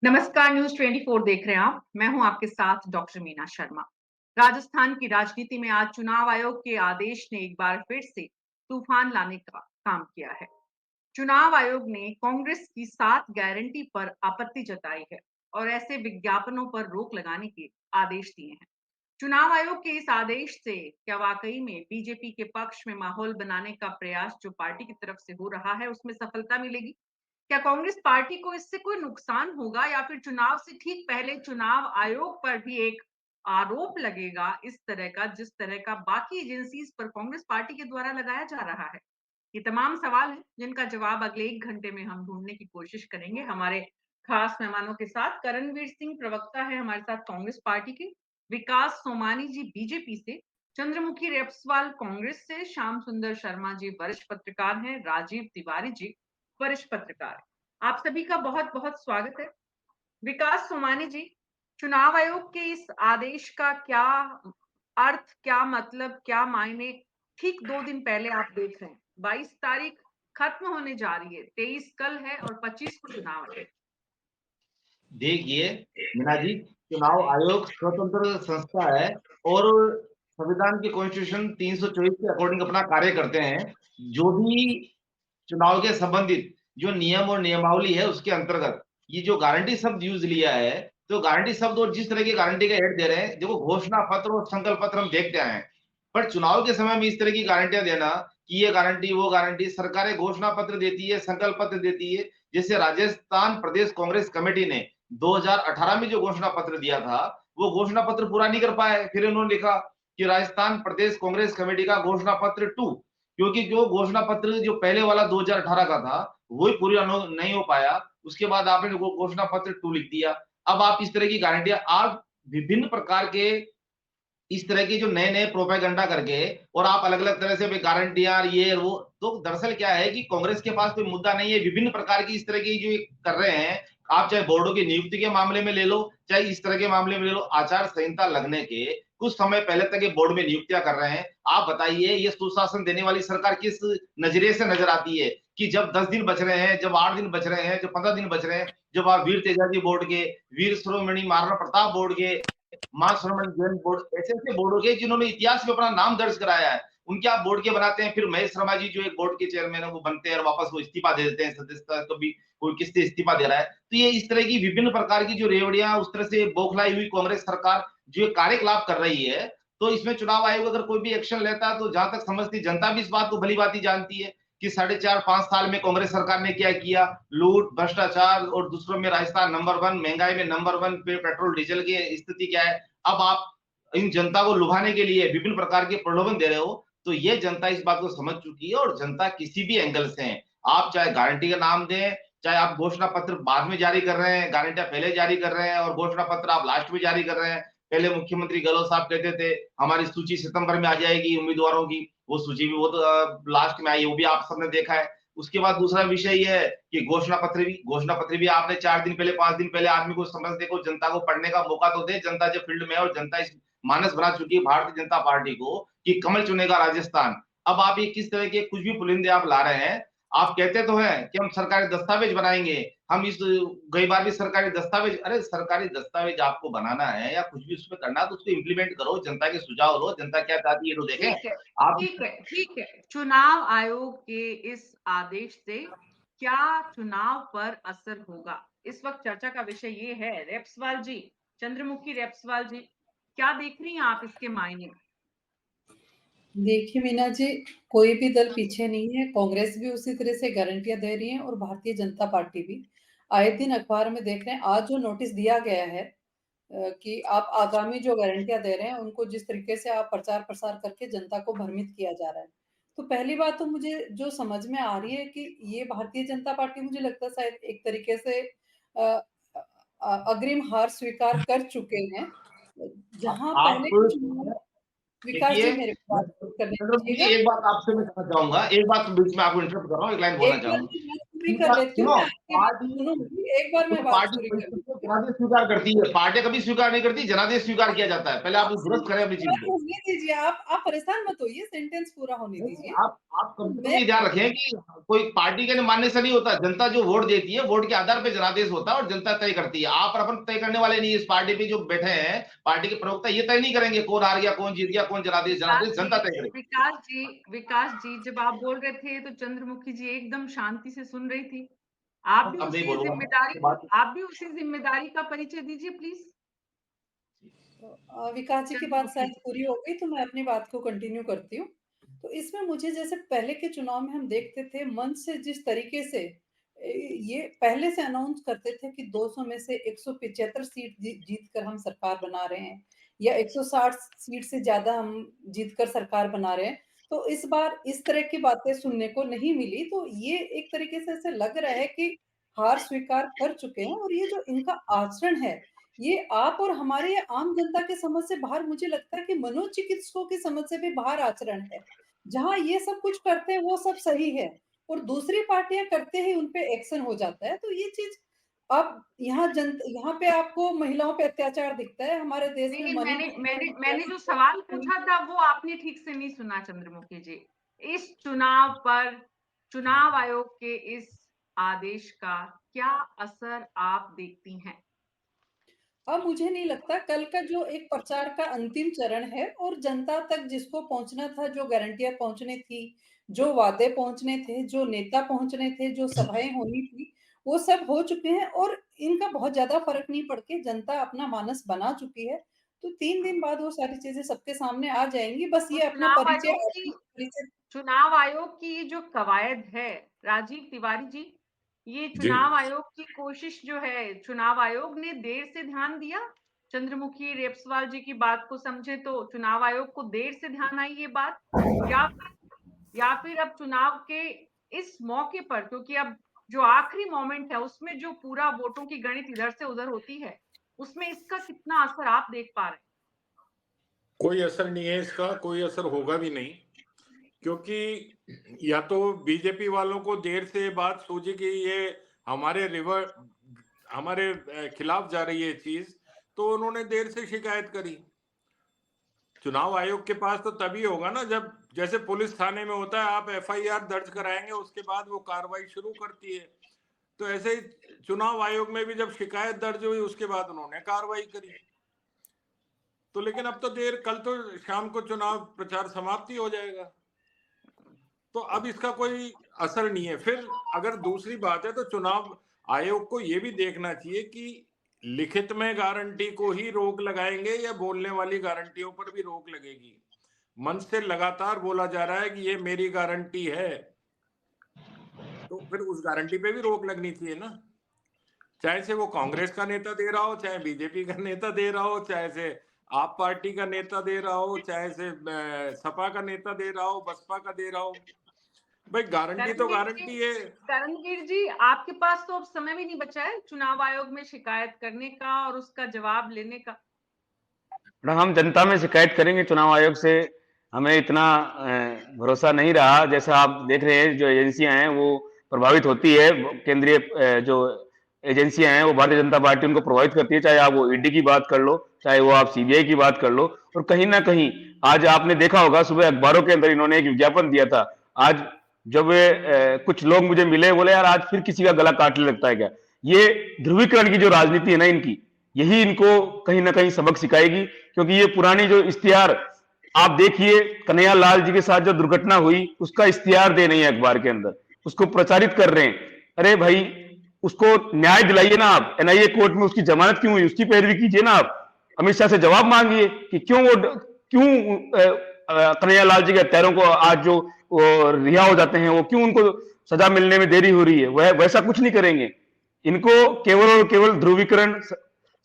नमस्कार, न्यूज़ 24 देख रहे हैं आप। मैं हूं आपके साथ डॉक्टर मीना शर्मा। राजस्थान की राजनीति में आज चुनाव आयोग के आदेश ने एक बार फिर से तूफान लाने का काम किया है। चुनाव आयोग ने कांग्रेस की 7 गारंटी पर आपत्ति जताई है और ऐसे विज्ञापनों पर रोक लगाने के आदेश दिए हैं। चुनाव आयोग के इस आदेश से क्या वाकई में बीजेपी के पक्ष में माहौल बनाने का प्रयास जो पार्टी की तरफ से हो रहा है, उसमें सफलता मिलेगी? क्या कांग्रेस पार्टी को इससे कोई नुकसान होगा या फिर चुनाव से ठीक पहले चुनाव आयोग पर भी एक आरोप लगेगा इस तरह का, जिस तरह का बाकी एजेंसीज पर कांग्रेस पार्टी के द्वारा लगाया जा रहा है? ये तमाम सवाल हैं जिनका जवाब अगले 1 घंटे में हम ढूँढने की कोशिश करेंगे हमारे खास मेहमानों के साथ। करणवीर सिंह प्रवक्ता है हमारे साथ कांग्रेस पार्टी के, विकास सोमानी जी बीजेपी से, चंद्रमुखी रेपस्वाल कांग्रेस से, श्याम सुंदर शर्मा जी वरिष्ठ पत्रकार हैं, राजीव तिवारी जी वरिष्ठ पत्रकार हैं। आप सभी का बहुत-बहुत स्वागत है। विकास सोमानी जी, चुनाव आयोग के इस आदेश का क्या अर्थ, क्या मतलब, क्या मायने ठीक 2 दिन पहले आप देख रहे हैं। 22 तारीख खत्म होने जा रही है, 23 कल है और 25 को चुनाव है। देखिए मीना जी, चुनाव आयोग स्वतंत्र संस्था है और संविधान के कॉन्स्टिट्यूशन 324 के अकॉर्डिंग अपना कार्य करते हैं। जो भी चुनाव के संबंधित जो नियम और नियमावली है उसके अंतर्गत ये जो गारंटी शब्द यूज लिया है, तो गारंटी शब्द और जिस तरह की गारंटी का हेड दे रहे हैं, देखो घोषणा पत्र और संकल्प पत्र हम देखते आए हैं, पर चुनाव के समय में इस तरह की गारंटियां देना कि ये गारंटी वो गारंटी, सरकारें घोषणा पत्र देती है, संकल्प पत्र देती है। जैसे राजस्थान प्रदेश कांग्रेस कमेटी ने 2018 में जो घोषणा पत्र दिया था, वो घोषणा पत्र पूरा नहीं कर पाए। फिर उन्होंने लिखा कि राजस्थान प्रदेश कांग्रेस कमेटी का घोषणा पत्र 2, क्योंकि जो घोषणा पत्र जो पहले वाला 2018 का था, वही पूरा नहीं हो पाया। उसके बाद आपने वो घोषणा पत्र 2 लिख दिया। अब आप इस तरह की गारंटियां आप विभिन्न प्रकार के इस तरह के जो नए-नए प्रोपेगेंडा करके और आप अलग-अलग तरह से गारंटियां ये वो, तो दरअसल क्या है कि कांग्रेस के पास कोई मुद्दा नहीं है। विभिन्न प्रकार की इस तरह की जो कर रहे हैं, आप चाहे बोर्डों की नियुक्ति के मामले में ले लो, चाहे इस तरह के मामले में ले लो, आचार संहिता लगने के कुछ समय पहले तक ये बोर्ड में नियुक्तियां कर रहे हैं। आप बताइए ये सुशासन देने वाली सरकार किस नजरिए से नजर आती है कि जब 10 दिन बच रहे हैं, जब 8 दिन बच रहे हैं, जब 15 दिन बच रहे हैं, जब आप वीर तेजाजी बोर्ड के, वीर शिरोमणि महाराणा प्रताप बोर्ड के, मां श्रवण जैन बोर्ड, ऐसे ऐसे बोर्ड हो गए जिन्होंने इतिहास में अपना नाम दर्ज कराया है, उनके आप बोर्ड के बनाते हैं। फिर महेश शर्मा जी जो एक बोर्ड के चेयरमैन है वो बनते हैं और वापस वो इस्तीफा दे देते हैं सदस्यता, तो भी कोई किससे इस्तीफा दे रहा है। तो ये इस तरह की विभिन्न प्रकार की जो रेवड़ियां उस तरह से बौखलाई हुई कांग्रेस सरकार जो कार्यकलाप कर रही है, तो इसमें चुनाव आयोग अगर कोई भी एक्शन लेता है, तो जहां तक समझती जनता भी इस बात को भली भांति जानती है कि 4.5-5 साल में कांग्रेस सरकार ने क्या किया। लूट, भ्रष्टाचार और दूसरों में राजस्थान नंबर 1, महंगाई में नंबर 1 पे पेट्रोल डीजल की स्थिति क्या है। अब आप इन जनता को लुभाने के लिए विभिन्न प्रकार के प्रलोभन दे रहे हो, तो ये जनता इस बात को समझ चुकी है और जनता किसी भी एंगल से है, आप चाहे गारंटी का नाम दें, चाहे आप घोषणा पत्र बाद में जारी कर रहे हैं, गारंटियां पहले जारी कर रहे हैं और घोषणा पत्र आप लास्ट में जारी कर रहे हैं। पहले मुख्यमंत्री गहलोत साहब कहते थे हमारी सूची सितंबर में आ जाएगी उम्मीदवारों की, वो सूची भी वो तो लास्ट में आई, वो भी आप सबने देखा है। उसके बाद दूसरा विषय ये है कि घोषणा पत्र भी आपने 4 दिन पहले, 5 दिन पहले आदमी को समझने को, जनता को पढ़ने का मौका तो दे। जनता जो फील्ड में है और जनता इस मानस बना चुकी है भारतीय जनता पार्टी को कि कमल चुनेगा राजस्थान। अब आप ये किस तरह के कुछ भी पुलिंदे आप ला रहे हैं। आप कहते तो हैं कि हम सरकारी दस्तावेज बनाएंगे, हम इस कई बार भी सरकारी दस्तावेज, अरे सरकारी दस्तावेज आपको बनाना है या कुछ भी उसमें करना है तो उसको इम्प्लीमेंट करो, जनता के सुझाव लो, जनता क्या चाहती है तो देखें। ठीक है, आप ठीक है, ठीक है। चुनाव आयोग के इस आदेश से क्या चुनाव पर असर होगा? इस वक्त चर्चा का विषय ये है। रेपस्वाल जी, चंद्रमुखी रेपस्वाल जी, क्या देख रही हैं आप इसके मायने? देखिए मीना जी, कोई भी दल पीछे नहीं है, कांग्रेस भी उसी तरह से गारंटियाँ दे रही है और भारतीय जनता पार्टी भी। आए दिन अखबार में देख रहे हैं, आज जो नोटिस दिया गया है कि आप आगामी जो गारंटियाँ दे रहे हैं, उनको जिस तरीके से आप प्रचार-प्रसार करके जनता को भ्रमित किया जा रहा है। तो पहली बात तो मुझे जो समझ में आ रही है कि ये भारतीय जनता पार्टी मुझे लगता है शायद एक तरीके से अ अग्रिम हार स्वीकार कर चुके हैं। जहाँ आप पहले के चुनाव विकास देखिए, जी मेरे को मैं बात करने चंद्रमुखी जी दीजिएगा। एक बात आपसे मैं कहना चाहूँगा, एक बात बीच में आपको इंटरप्ट कर रहा हूँ, एक लाइन बोलना एक चाहूँगा। मिनट की बात पूरी कर लेती हूँ, पार्टी एक बार मैं बात पार्टी पूरी कर लेती हूँ। जनादेश स्वीकार करती है, पार्टियां कभी स्वीकार नहीं करती, जनादेश स्वीकार किया जाता है। पहले आप दुरुस्त करें अपनी चीज को। होने दीजिए, आप परेशान मत होइए, सेंटेंस पूरा होने दीजिए। आप कम से कम ये ध्यान रखें कि कोई पार्टी के मानने से नहीं होता, जनता जो वोट देती है वोट के आधार पे जनादेश होता है और जनता तय करती है। आप और अपन तय करने वाले नहीं, इस पार्टी पे जो बैठे हैं पार्टी के प्रवक्ता ये तय नहीं करेंगे कौन हार गया, कौन जीत गया, कौन जनादेश जनता तय करेगी। विकास जी जब आप बोल रहे थे तो चंद्रमुखी जी एकदम शांति से सुन रही थी। आप भी अब नहीं उसी बोलूंगा जिम्मेदारी बात। आप भी उसी जिम्मेदारी का परिचय दीजिए प्लीज। विकास जी की बात शायद पूरी हो गई, तो मैं अपनी बात को कंटिन्यू करती हूँ। तो इसमें मुझे जैसे पहले के चुनाव में हम देखते थे मंच से जिस तरीके से ये पहले से अनाउंस करते थे कि 200 में से 175 सीट जीत कर हम सरकार बना रहे हैं या 160 सीट से ज्यादा हम जीत कर सरकार बना रहे हैं। तो इस बार इस तरह की बातें सुनने को नहीं मिली, तो ये एक तरीके से ऐसे लग रहा है कि हार स्वीकार कर चुके हैं। और ये जो इनका आचरण है, ये आप और हमारे आम जनता की समझ से बाहर, मुझे लगता है कि मनोचिकित्सकों की समझ से भी बाहर आचरण है। जहाँ ये सब कुछ करते हैं वो सब सही है और दूसरी पार्टियां करते ही उनपे एक्शन हो जाता है। तो ये चीज आप यहाँ पे आपको महिलाओं पे अत्याचार दिखता है हमारे देश में। मैंने जो सवाल पूछा था वो आपने ठीक से नहीं सुना चंद्रमुखी जी। इस चुनाव पर चुनाव आयोग के इस आदेश का क्या असर आप देखती हैं? अब मुझे नहीं लगता, कल का जो एक प्रचार का अंतिम चरण है और जनता तक जिसको पहुंचना था, जो गारंटियां पहुंचने थी, जो वादे पहुंचने थे, जो नेता पहुंचने थे, जो सभाएं होनी थी, वो सब हो चुके हैं और इनका बहुत ज्यादा फर्क नहीं पड़ के जनता अपना मानस बना चुकी है। तो 3 दिन बाद वो सारी चीजें सबके सामने आ जाएंगी। बस तो ये अपना चुनाव आयोग की जो कवायद है, राजीव तिवारी जी, ये चुनाव आयोग की कोशिश जो है, चुनाव आयोग ने देर से ध्यान दिया। चंद्रमुखी रेपसवाल जी की बात को समझे तो चुनाव आयोग को देर से ध्यान आई ये बात, या फिर अब चुनाव के इस मौके पर, क्योंकि अब जो आखिरी मोमेंट है उसमें जो पूरा वोटों की गणित इधर से उधर होती है, उसमें इसका कितना असर आप देख पा रहे हैं? कोई असर नहीं है इसका, कोई असर होगा भी नहीं, क्योंकि या तो बीजेपी वालों को देर से बात सूझी कि ये हमारे खिलाफ जा रही है चीज, तो उन्होंने देर से शिकायत करी। चुनाव आयोग के पास तो तभी होगा ना जब, जैसे पुलिस थाने में होता है, आप एफआईआर दर्ज कराएंगे उसके बाद वो कार्रवाई शुरू करती है, तो ऐसे ही चुनाव आयोग में भी जब शिकायत दर्ज हुई उसके बाद उन्होंने कार्रवाई करी। तो लेकिन अब तो देर, कल तो शाम को चुनाव प्रचार समाप्ति हो जाएगा, तो अब इसका कोई असर नहीं है। फिर अगर दूसरी बात है तो चुनाव आयोग को यह भी देखना चाहिए कि लिखित में गारंटी को ही रोक लगाएंगे या बोलने वाली गारंटियों पर भी रोक लगेगी। मंच से लगातार बोला जा रहा है कि ये मेरी गारंटी है, तो फिर उस गारंटी पे भी रोक लगनी चाहिए ना, चाहे से वो कांग्रेस का नेता दे रहा हो, चाहे बीजेपी का नेता दे रहा हो, चाहे से आप पार्टी का नेता दे रहा हो, चाहे से सपा का नेता दे रहा हो, बसपा का दे रहा हो। भाई गारंटी तो गारंटी है। करणवीर जी, आपके पास तो अब समय भी नहीं बचा है चुनाव आयोग में शिकायत करने का और उसका जवाब लेने का। हम जनता में शिकायत करेंगे चुनाव आयोग से, हमें इतना भरोसा नहीं रहा। जैसा आप देख रहे हैं जो एजेंसियां हैं वो प्रभावित होती है, केंद्रीय जो एजेंसियां हैं वो भारतीय जनता पार्टी उनको प्रभावित करती है, चाहे आप वो ईडी की बात कर लो, चाहे वो आप सीबीआई की बात कर लो। और कहीं ना कहीं आज आपने देखा होगा सुबह अखबारों के अंदर इन्होंने एक विज्ञापन दिया था। आज जब कुछ लोग मुझे मिले, बोले यार आज फिर किसी का गला काटने लगता है क्या। ये ध्रुवीकरण की जो राजनीति है ना इनकी, यही इनको कहीं ना कहीं सबक सिखाएगी। क्योंकि ये पुरानी जो इश्तिहार आप देखिए, कन्हैया लाल जी के साथ जो दुर्घटना हुई उसका इश्तिहार दे नहीं है अखबार के अंदर, उसको प्रचारित कर रहे हैं। अरे भाई उसको न्याय दिलाइए ना आप, एनआईए कोर्ट में उसकी जमानत क्यों हुई उसकी पैरवी कीजिए ना आप, अमित शाह से जवाब मांगिए कि क्यों कन्हैया लाल जी के हत्यारों को आज जो रिहा हो जाते हैं वो क्यों उनको सजा मिलने में देरी हो रही है। वह वैसा कुछ नहीं करेंगे। इनको केवल और केवल ध्रुवीकरण,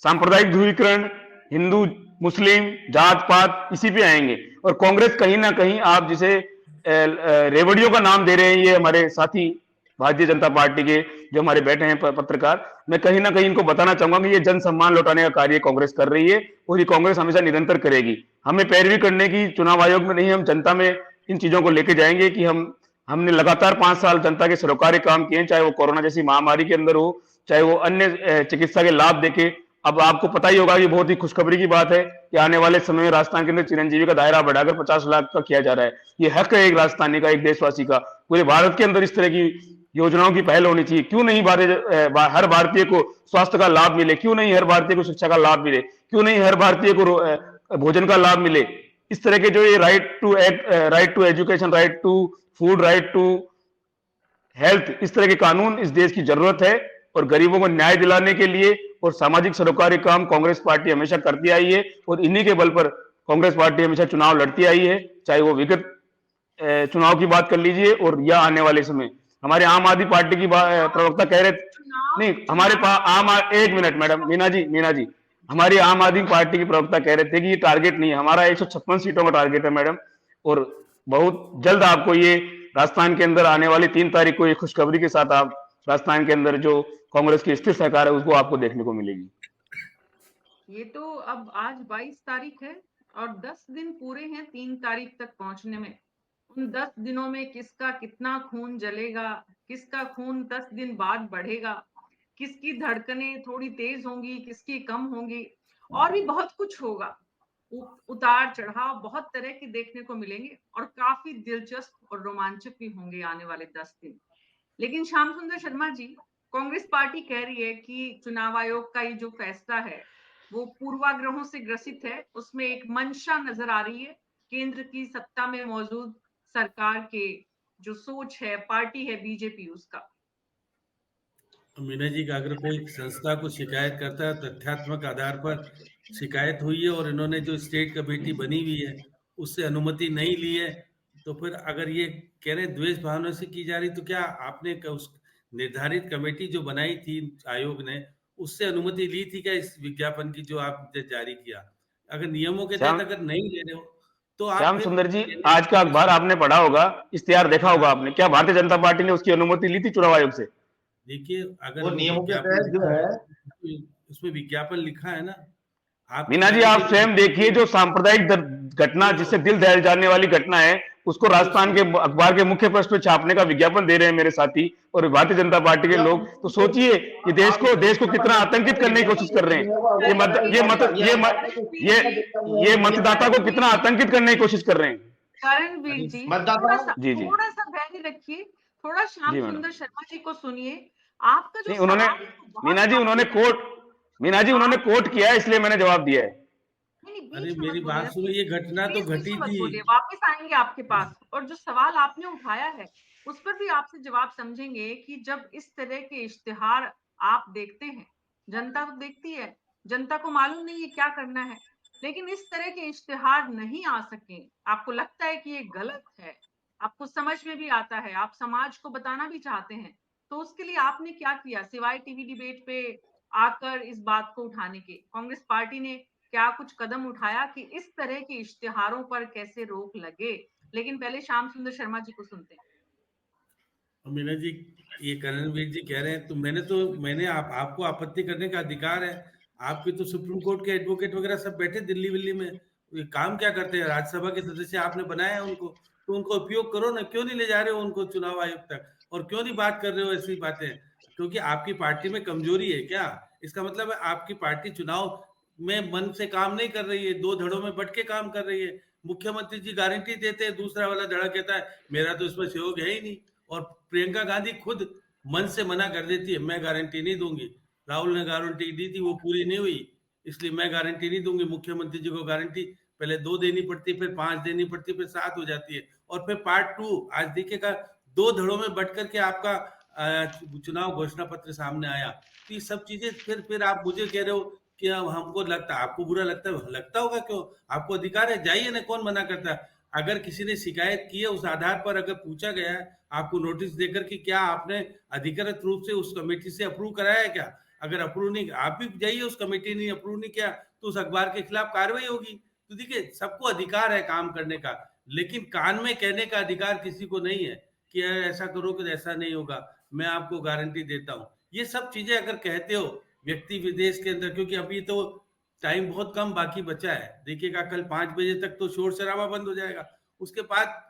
सांप्रदायिक ध्रुवीकरण, हिंदू मुस्लिम जात पात, इसी पे आएंगे। और कांग्रेस कहीं ना कहीं, आप जिसे रेवड़ियों का नाम दे रहे हैं, ये हमारे साथी भारतीय जनता पार्टी के जो हमारे बैठे हैं पत्रकार, मैं कहीं ना कहीं इनको बताना चाहूंगा कि ये जन सम्मान लौटाने का कार्य कांग्रेस कर रही है और ये कांग्रेस हमेशा निरंतर करेगी। हमें पैरवी करने की चुनाव आयोग में नहीं, हम जनता में इन चीजों को लेके जाएंगे कि हम हमने लगातार 5 साल जनता के सरोकारी काम किए, चाहे वो कोरोना जैसी महामारी के अंदर हो, चाहे वो अन्य चिकित्सा के लाभ देके। अब आपको पता ही होगा, ये बहुत ही खुशखबरी की बात है कि आने वाले समय में राजस्थान के अंदर चिरंजीवी का दायरा बढ़ाकर 50 लाख का किया जा रहा है। ये हक है एक राजस्थानी का, एक देशवासी का। पूरे भारत के अंदर इस तरह की योजनाओं की पहल होनी चाहिए। क्यों नहीं हर भारतीय को स्वास्थ्य का लाभ मिले, क्यों नहीं हर भारतीय को शिक्षा का लाभ मिले, क्यों नहीं हर भारतीय को भोजन का लाभ मिले। इस तरह के जो ये right to education, right to food, right to health, इस तरह के कानून इस देश की जरूरत है। और गरीबों को न्याय दिलाने के लिए और सामाजिक सरोकारी काम कांग्रेस पार्टी हमेशा करती आई है, और इन्हीं के बल पर कांग्रेस पार्टी हमेशा चुनाव लड़ती आई है, चाहे वो विगत चुनाव की बात कर लीजिए और या आने वाले समय। हमारे आम आदमी पार्टी की प्रवक्ता कह रहे नहीं, हमारे पास एक मिनट मैडम, मीना जी, हमारी आम आदमी पार्टी की प्रवक्ता कह रहे थे कि ये टारगेट नहीं है हमारा, 156 सीटों का टारगेट है मैडम। और बहुत जल्द आपको ये राजस्थान के अंदर आने वाली 3 तारीख को ये खुशखबरी के साथ आप राजस्थान के अंदर जो कांग्रेस की स्थिर सरकार है उसको आपको देखने को मिलेगी। ये तो अब आज 22 तारीख है और 10 दिन पूरे हैं 3 तारीख तक पहुंचने में। उन 10 दिनों में किसका कितना खून जलेगा, किसका खून 10 दिन बाद बढ़ेगा, किसकी धड़कनें थोड़ी तेज होंगी, किसकी कम होंगी, और भी बहुत कुछ होगा। उतार चढ़ाव बहुत तरह के देखने को मिलेंगे और काफी दिलचस्प और रोमांचक भी होंगे आने वाले 10 दिन। लेकिन श्याम सुंदर शर्मा जी, कांग्रेस पार्टी कह रही है कि चुनाव आयोग का ये जो फैसला है वो पूर्वाग्रहों से ग्रसित है। उसमें एक मंशा नजर आ रही है केंद्र की सत्ता में मौजूद सरकार के जो सोच है, पार्टी है बीजेपी, उसका। मीना जी का अगर कोई संस्था को शिकायत करता है, तथ्यात्मक आधार पर शिकायत हुई है और इन्होंने जो स्टेट कमेटी बनी हुई है उससे अनुमति नहीं ली है, तो फिर अगर ये कह रहे द्वेष भावना से की जा रही, तो क्या आपने उस निर्धारित कमेटी जो बनाई थी आयोग ने, उससे अनुमति ली थी क्या इस विज्ञापन की जो आपने जारी किया? अगर नियमों के तहत अगर नहीं ले रहे हो तो आप श्याम सुंदर जी, आज का अखबार आपने पढ़ा होगा, इश्तेहार देखा होगा आपने, क्या भारतीय जनता पार्टी ने उसकी अनुमति ली थी चुनाव आयोग से? देखिए, अगर वो नियमों के तहत जो है उसमें विज्ञापन लिखा है ना, आप मीना जी आप स्वयं देखिए, जो सांप्रदायिक घटना, जिससे दिल दहल जाने वाली घटना है, उसको राजस्थान के अखबार के मुख्य पृष्ठ पे छापने का विज्ञापन दे रहे हैं मेरे साथी और भारतीय जनता पार्टी के लोग। तो सोचिए कि देश को कितना आतंकित करने की कोशिश कर रहे हैं। ये मतदाता को कितना आतंकित करने की कोशिश कर रहे हैं। करणवीर जी, थोड़ा सा धैर्य रखिए, थोड़ा श्याम सुंदर शर्मा जी को सुनिए। आपका जो उन्होंने मीना जी उन्होंने कोट किया है, इसलिए मैंने जवाब दिया है। अरे मेरी बात सुनो, ये घटना तो घटी थी। वापस आएंगे आपके पास, और जो सवाल आपने उठाया है उस पर भी आपसे जवाब समझेंगे कि जब इस तरह के इश्तिहार आप देखते हैं, जनता तो देखती है, जनता को मालूम नहीं है क्या करना है, लेकिन इस तरह के इश्तिहार नहीं आ सके, आपको लगता है कि ये गलत है, आपको समझ में भी आता है, आप समाज को बताना भी चाहते हैं, तो उसके लिए आपने क्या किया सिवाय टीवी डिबेट पे आकर इस बात को उठाने के? कांग्रेस पार्टी ने क्या कुछ कदम उठाया कि इस तरह के इश्तिहारों पर कैसे रोक लगे? लेकिन पहले श्याम सुंदर शर्मा जी को सुनते हैं। मीना जी, ये करणवीर जी कह रहे हैं, तो मैंने आपको आपत्ति करने का अधिकार है। आपके तो सुप्रीम कोर्ट के एडवोकेट वगैरह सब बैठे दिल्ली विल्ली में, ये काम क्या करते हैं? राज्यसभा के सदस्य आपने बनाया उनको, तो उनको उपयोग करो ना। क्यों नहीं ले जा रहे हो उनको चुनाव आयोग तक, और क्यों नहीं बात कर रहे हो ऐसी बातें? क्योंकि आपकी पार्टी में कमजोरी है क्या? इसका मतलब है आपकी पार्टी चुनाव में मन से काम नहीं कर रही है, 2 धड़ों में बट के काम कर रही है। मुख्यमंत्री जी गारंटी देते हैं, दूसरा वाला धड़ा कहता है मेरा तो इसमें सहयोग है ही नहीं, और प्रियंका गांधी खुद मन से मना कर देती है, मैं गारंटी नहीं दूंगी। राहुल ने गारंटी दी थी, वो पूरी नहीं हुई, इसलिए मैं गारंटी नहीं दूंगी। मुख्यमंत्री जी को गारंटी पहले 2 देनी पड़ती है, फिर 5 देनी पड़ती है, फिर 7 हो जाती है, और फिर पार्ट 2 आज देखिएगा 2 धड़ों में बट करके आपका चुनाव घोषणा पत्र सामने आया। तो ये सब चीजें फिर आप मुझे कह रहे हो कि हमको लगता, आपको बुरा लगता होगा, क्यों? आपको अधिकार है, जाइए ना, कौन मना करता है? अगर किसी ने शिकायत की है, उस आधार पर अगर पूछा गया है आपको नोटिस देकर कि क्या आपने अधिकृत रूप से उस कमेटी से अप्रूव कराया है क्या? अगर अप्रूव नहीं, आप भी जाइए, उस कमेटी ने अप्रूव नहीं किया तो उस अखबार के खिलाफ कार्रवाई होगी। तो देखिए, सबको अधिकार है काम करने का, लेकिन कान में कहने का अधिकार किसी को नहीं है कि ऐसा करो कि ऐसा नहीं होगा, मैं आपको गारंटी देता हूँ। ये सब चीजें अगर कहते हो व्यक्ति विदेश के अंदर, क्योंकि अभी तो टाइम बहुत कम बाकी बचा है, देखिएगा कल 5 बजे तक तो शोर शराबा बंद हो जाएगा, उसके बाद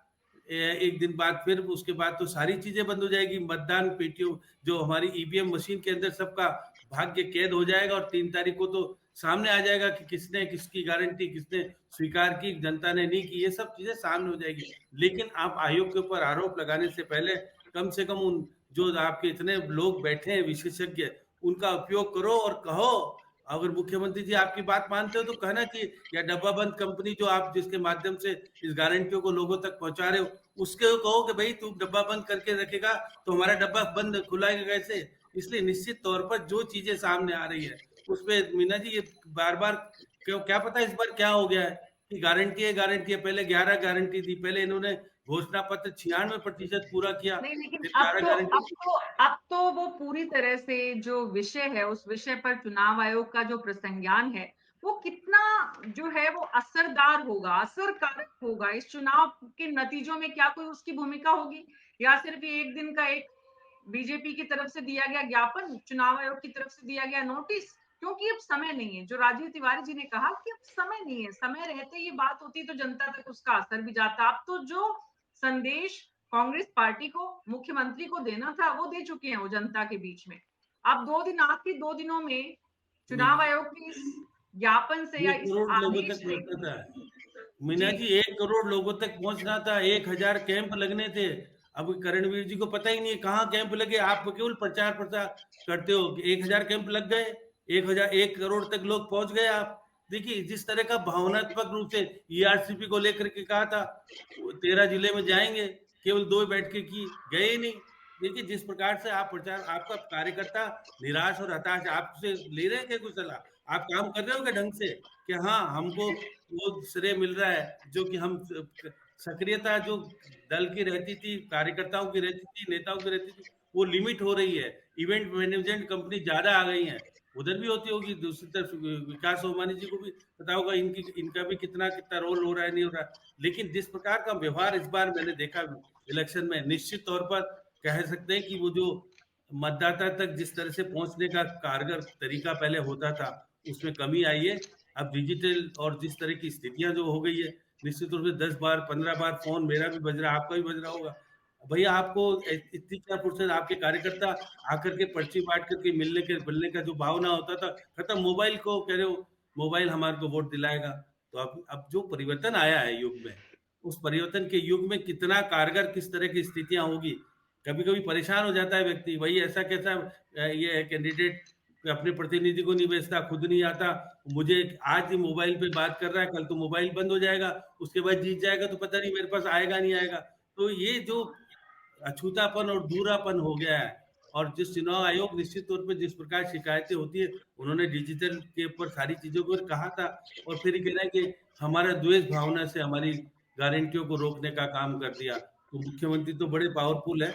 एक दिन बाद फिर उसके बाद तो सारी चीजें बंद हो जाएगी। मतदान पेटियों जो हमारी ईवीएम मशीन के अंदर सबका भाग्य कैद हो जाएगा और 3 तारीख को तो सामने आ जाएगा कि किसने किसकी गारंटी किसने स्वीकार की, जनता ने नहीं की, ये सब चीजें सामने हो जाएगी। लेकिन आप आयोग के ऊपर आरोप लगाने से पहले कम से कम उन जो आपके इतने लोग बैठे हैं विशेषज्ञ, उनका उपयोग करो और कहो। अगर मुख्यमंत्री जी आपकी बात मानते हो तो कहना चाहिए, या डब्बा बंद कंपनी जो आप जिसके माध्यम से इस गारंटियों को लोगों तक पहुंचा रहे हो, उसके कहो कि भाई तू डब्बा बंद करके रखेगा तो हमारा डब्बा बंद खुलाएगा कैसे। इसलिए निश्चित तौर पर जो चीजें सामने आ रही है उस पे मीना जी ये बार बार क्या पता इस बार क्या हो गया है कि गारंटी है, पहले 11 गारंटी थी, पहले इन्होंने घोषणा पत्र 96% पूरा किया, नहीं, लेकिन फिर अब 11 तो गारंटी। अब तो वो पूरी तरह से जो विषय है, उस विषय पर चुनाव आयोग का जो प्रसंज्ञान है, वो कितना जो है वो असरदार होगा, असरकारक होगा, इस चुनाव के नतीजों में क्या कोई उसकी भूमिका होगी, या सिर्फ ये एक दिन का एक बीजेपी की तरफ से दिया गया ज्ञापन, चुनाव आयोग की तरफ से दिया गया नोटिस? क्योंकि अब समय नहीं है। जो राजीव तिवारी जी ने कहा कि अब समय नहीं है, समय रहते ये बात होती तो जनता तक उसका असर भी जाता। अब तो जो संदेश कांग्रेस पार्टी को, मुख्यमंत्री को देना था, वो दे चुके हैं वो जनता के बीच में। अब 2 दिन, आखिरी 2 दिनों में चुनाव आयोग के इस ज्ञापन से या 1 इस करोड़ लोगों आदेश तक से। पहुंचना था मीना जी, जी, 1 करोड़ लोगों तक पहुंचना था, 1000 कैंप लगने थे। अब करणवीर जी को पता ही नहीं है कहाँ कैंप लगे, आप केवल प्रचार प्रचार करते हो। 1000 कैंप लग गए, 1 करोड़ तक लोग पहुंच गए। आप देखिए जिस तरह का भावनात्मक रूप से ईआरसीपी को लेकर के कहा था 13 जिले में जाएंगे, केवल 2 बैठकें की, गए ही नहीं। देखिए जिस प्रकार से आप प्रचार, आपका कार्यकर्ता निराश और हताश, आपसे ले रहे हैं क्या कुछ सलाह, आप काम कर रहे हो क्या ढंग से कि हाँ हमको वो श्रेय मिल रहा है जो कि हम सक्रियता जो दल की रहती थी, कार्यकर्ताओं की रहती थी, नेताओं की रहती थी, वो लिमिट हो रही है। इवेंट मैनेजमेंट कंपनी ज्यादा आ गई है, उधर भी होती होगी। दूसरी तरफ विकास सोमानी जी को भी पता होगा इनका भी कितना कितना रोल हो रहा है, नहीं हो रहा है। लेकिन जिस प्रकार का व्यवहार इस बार मैंने देखा इलेक्शन में, निश्चित तौर पर कह सकते हैं कि वो जो मतदाता तक जिस तरह से पहुंचने का कारगर तरीका पहले होता था, उसमें कमी आई है। अब डिजिटल और जिस तरह की स्थितियां जो हो गई है, निश्चित रूप से 10 बार 15 बार फोन मेरा भी बज रहा है, आपका भी बज रहा होगा। भैया आपको इतनी क्या फुर्सत, आपके कार्यकर्ता आकर के पर्ची बांट करके मिलने का जो भावना होता था खत्म। मोबाइल को कह रहे हो मोबाइल हमारे को वोट दिलाएगा। तो अब जो परिवर्तन आया है युग में, उस परिवर्तन के युग में कितना कारगर किस तरह की स्थितियां होगी, कभी कभी परेशान हो जाता है व्यक्ति। वही ऐसा कैसा ये है कैंडिडेट अपने प्रतिनिधि को नहीं भेजता, खुद नहीं आता, मुझे आज ही मोबाइल पे बात कर रहा है, कल तो मोबाइल बंद हो जाएगा, उसके बाद जीत जाएगा तो पता नहीं मेरे पास आएगा नहीं आएगा। तो ये जो अछूतापन और दूरापन हो गया है। और जिस चुनाव आयोग निश्चित तौर पे जिस प्रकार शिकायतें होती है, उन्होंने डिजिटल के ऊपर सारी चीजों को कहा था, और फिर कह रहा है कि हमारा द्वेष भावना से हमारी गारंटियों को रोकने का काम कर दिया। तो मुख्यमंत्री तो बड़े पावरफुल है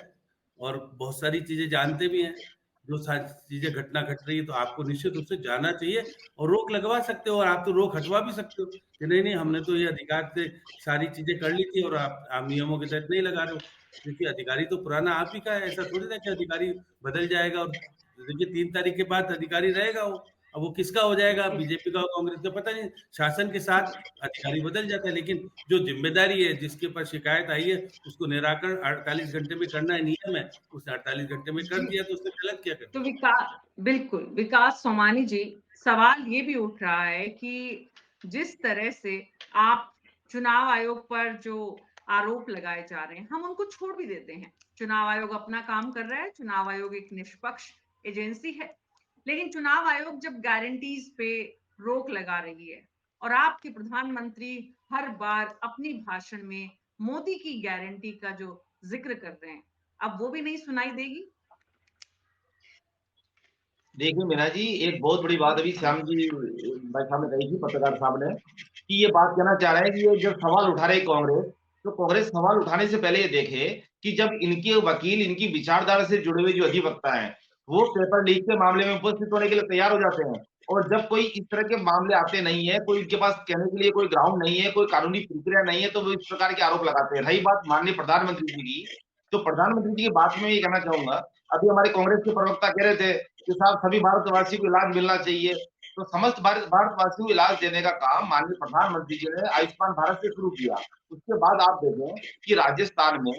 और बहुत सारी चीजें जानते भी हैं, जो सारी चीजें घटना घट रही है, तो आपको निश्चित रूप से जाना चाहिए और रोक लगवा सकते हो, और आप तो रोक हटवा भी सकते हो कि नहीं नहीं हमने तो ये अधिकार से सारी चीजें कर ली थी और आप नियमों के तहत नहीं लगा रहे हो। देखिए अधिकारी तो पुराना आप ही का है, ऐसा थोड़ी ना कि अधिकारी बदल जाएगा। और देखिए 3 तारीख के बाद अधिकारी रहेगा वो, अब वो किसका हो जाएगा, बीजेपी का हो कांग्रेस का, पता नहीं। शासन के साथ अधिकारी बदल जाता है, लेकिन जो जिम्मेदारी है जिसके ऊपर शिकायत आई है उसको निराकरण 48 घंटे में करना है, नियम है, उसने 48 घंटे में कर दिया तो उसने गलत क्या कर तो दिया। बिल्कुल विकास सोमानी जी, सवाल ये भी उठ रहा है कि जिस तरह से आप चुनाव आयोग पर जो आरोप लगाए जा रहे हैं, हम उनको छोड़ भी देते हैं। चुनाव आयोग अपना काम कर रहा है, चुनाव आयोग एक निष्पक्ष एजेंसी है। लेकिन चुनाव आयोग जब गारंटीज पे रोक लगा रही है और आपके प्रधानमंत्री हर बार अपनी भाषण में मोदी की गारंटी का जो जिक्र कर रहे हैं, अब वो भी नहीं सुनाई देगी? देखिए मीना जी, एक बहुत बड़ी बात अभी श्याम जी भाई साहब ने कही थी, पत्रकार साहब ने, कि ये बात कहना चाह रहे हैं कि ये जब सवाल उठा रही कांग्रेस, तो कांग्रेस सवाल उठाने से पहले ये देखे कि जब इनके वकील इनकी विचारधारा से जुड़े हुए जो अधिवक्ता हैं, वो पेपर लीक के मामले में उपस्थित होने के लिए तैयार हो जाते हैं, और जब कोई इस तरह के मामले आते नहीं है, कोई इनके पास कहने के लिए कोई ग्राउंड नहीं है, कोई कानूनी प्रक्रिया नहीं है, तो वो इस प्रकार के आरोप लगाते हैं। रही बात माननीय प्रधानमंत्री जी की, तो प्रधानमंत्री जी की बात में ये कहना चाहूंगा, अभी हमारे कांग्रेस के प्रवक्ता कह रहे थे कि साहब सभी भारतवासी को इलाज मिलना चाहिए, तो समस्त भारतवासियों को इलाज देने का काम माननीय प्रधानमंत्री जी ने आयुष्मान भारत से शुरू किया। उसके बाद आप देखें कि राजस्थान में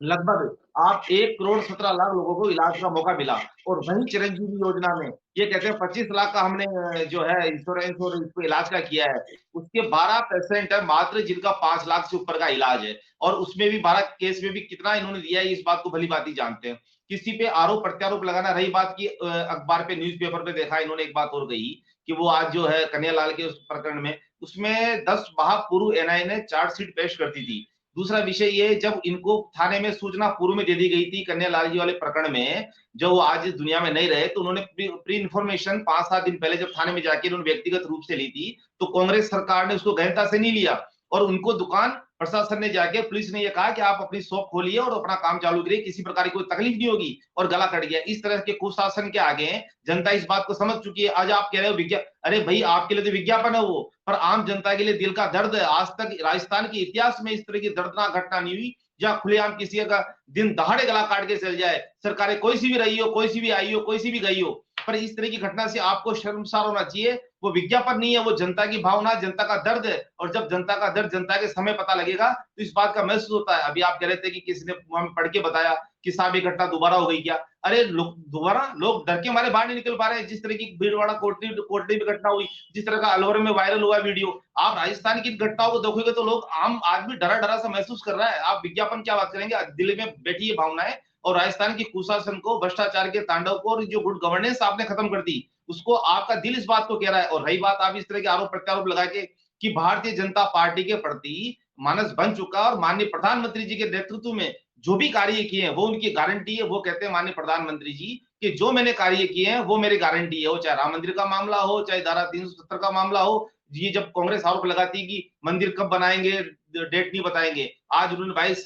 लगभग आप 1,17,00,000 लोगों को इलाज का मौका मिला, और वही चिरंजीवी योजना में ये कहते हैं 25 लाख का हमने जो है इंश्योरेंस और इसको इलाज का किया है, उसके 12% है मात्र जिनका 5 लाख से ऊपर का इलाज है, और उसमें भी 12 केस में भी कितना इन्होंने दिया है इस बात को भली भांति जानते हैं। किसी पे आरोप प्रत्यारोप लगाना रही बात की, अखबार पे न्यूज़पेपर पे देखा इन्होंने एक बात और कही कि वो आज जो है कन्हैयालाल के उस प्रकरण में उसमें 10 माह पूर्व एनआईए ने चार्जशीट पेश करती थी। दूसरा विषय ये, जब इनको थाने में सूचना पूर्व में दे दी गई थी कन्हैयालाल जी वाले प्रकरण में, जो वो आज इस दुनिया में नहीं रहे, तो उन्होंने प्री इन्फॉर्मेशन 5-7 दिन पहले जब थाने में जाके उन्होंने व्यक्तिगत रूप से ली थी, तो कांग्रेस सरकार ने उसको गहनता से नहीं लिया, और उनको दुकान प्रशासन ने जाके पुलिस ने ये कहा कि आप अपनी शॉप खोलिए और अपना काम चालू करिए, किसी प्रकार की कोई तकलीफ नहीं होगी, और गला कट गया। इस तरह के कुशासन के आगे जनता इस बात को समझ चुकी है। आज आप कह रहे हो अरे भाई, आपके लिए तो विज्ञापन है वो, पर आम जनता के लिए दिल का दर्द है। आज तक राजस्थान के इतिहास में इस तरह की दर्दनाक घटना नहीं हुई जहां खुलेआम किसी का दिन दहाड़े गला काट के चल जाए। सरकारें कोई सी भी रही हो, कोई सी भी आई हो, कोई सी भी गई हो, पर इस तरह की घटना से आपको शर्मसार होना चाहिए। वो विज्ञापन नहीं है, वो जनता की भावना, जनता का दर्द है, और जब जनता का दर्द जनता के समय पता लगेगा तो इस बात का महसूस होता है। अभी आप कह रहे थे कि किसी ने हमें पढ़ के बताया कि साहब ये घटना दोबारा हो गई क्या? अरे दोबारा लोग डर के मारे बाहर नहीं निकल पा रहे हैं। जिस तरह की भीड़वाड़ा कोटली में घटना हुई, जिस तरह का अलवर में वायरल हुआ वीडियो, आप राजस्थान की घटनाओं को देखोगे तो लोग आम आदमी डरा डरा सा महसूस कर रहा है। आप विज्ञापन क्या बात करेंगे? दिल में बैठी ये भावनाएं, और राजस्थान की कुशासन को, भ्रष्टाचार के तांडव को, और जो गुड गवर्नेंस आपने खत्म कर दी, उसको आपका दिल इस बात को कह रहा है। और रही बात आप इस तरह के आरोप प्रत्यारोप लगा के कि भारतीय जनता पार्टी के प्रति मानस बन चुका, और माननीय प्रधानमंत्री जी के नेतृत्व में जो भी कार्य किए हैं वो उनकी गारंटी है। वो कहते हैं माननीय प्रधानमंत्री जी कि जो मैंने कार्य किए हैं वो मेरी गारंटी है, वो चाहे राम मंदिर का मामला हो, चाहे धारा 370 का मामला हो। ये जब कांग्रेस आरोप लगाती है कि मंदिर कब बनाएंगे, डेट नहीं बताएंगे, आज उन्होंने 22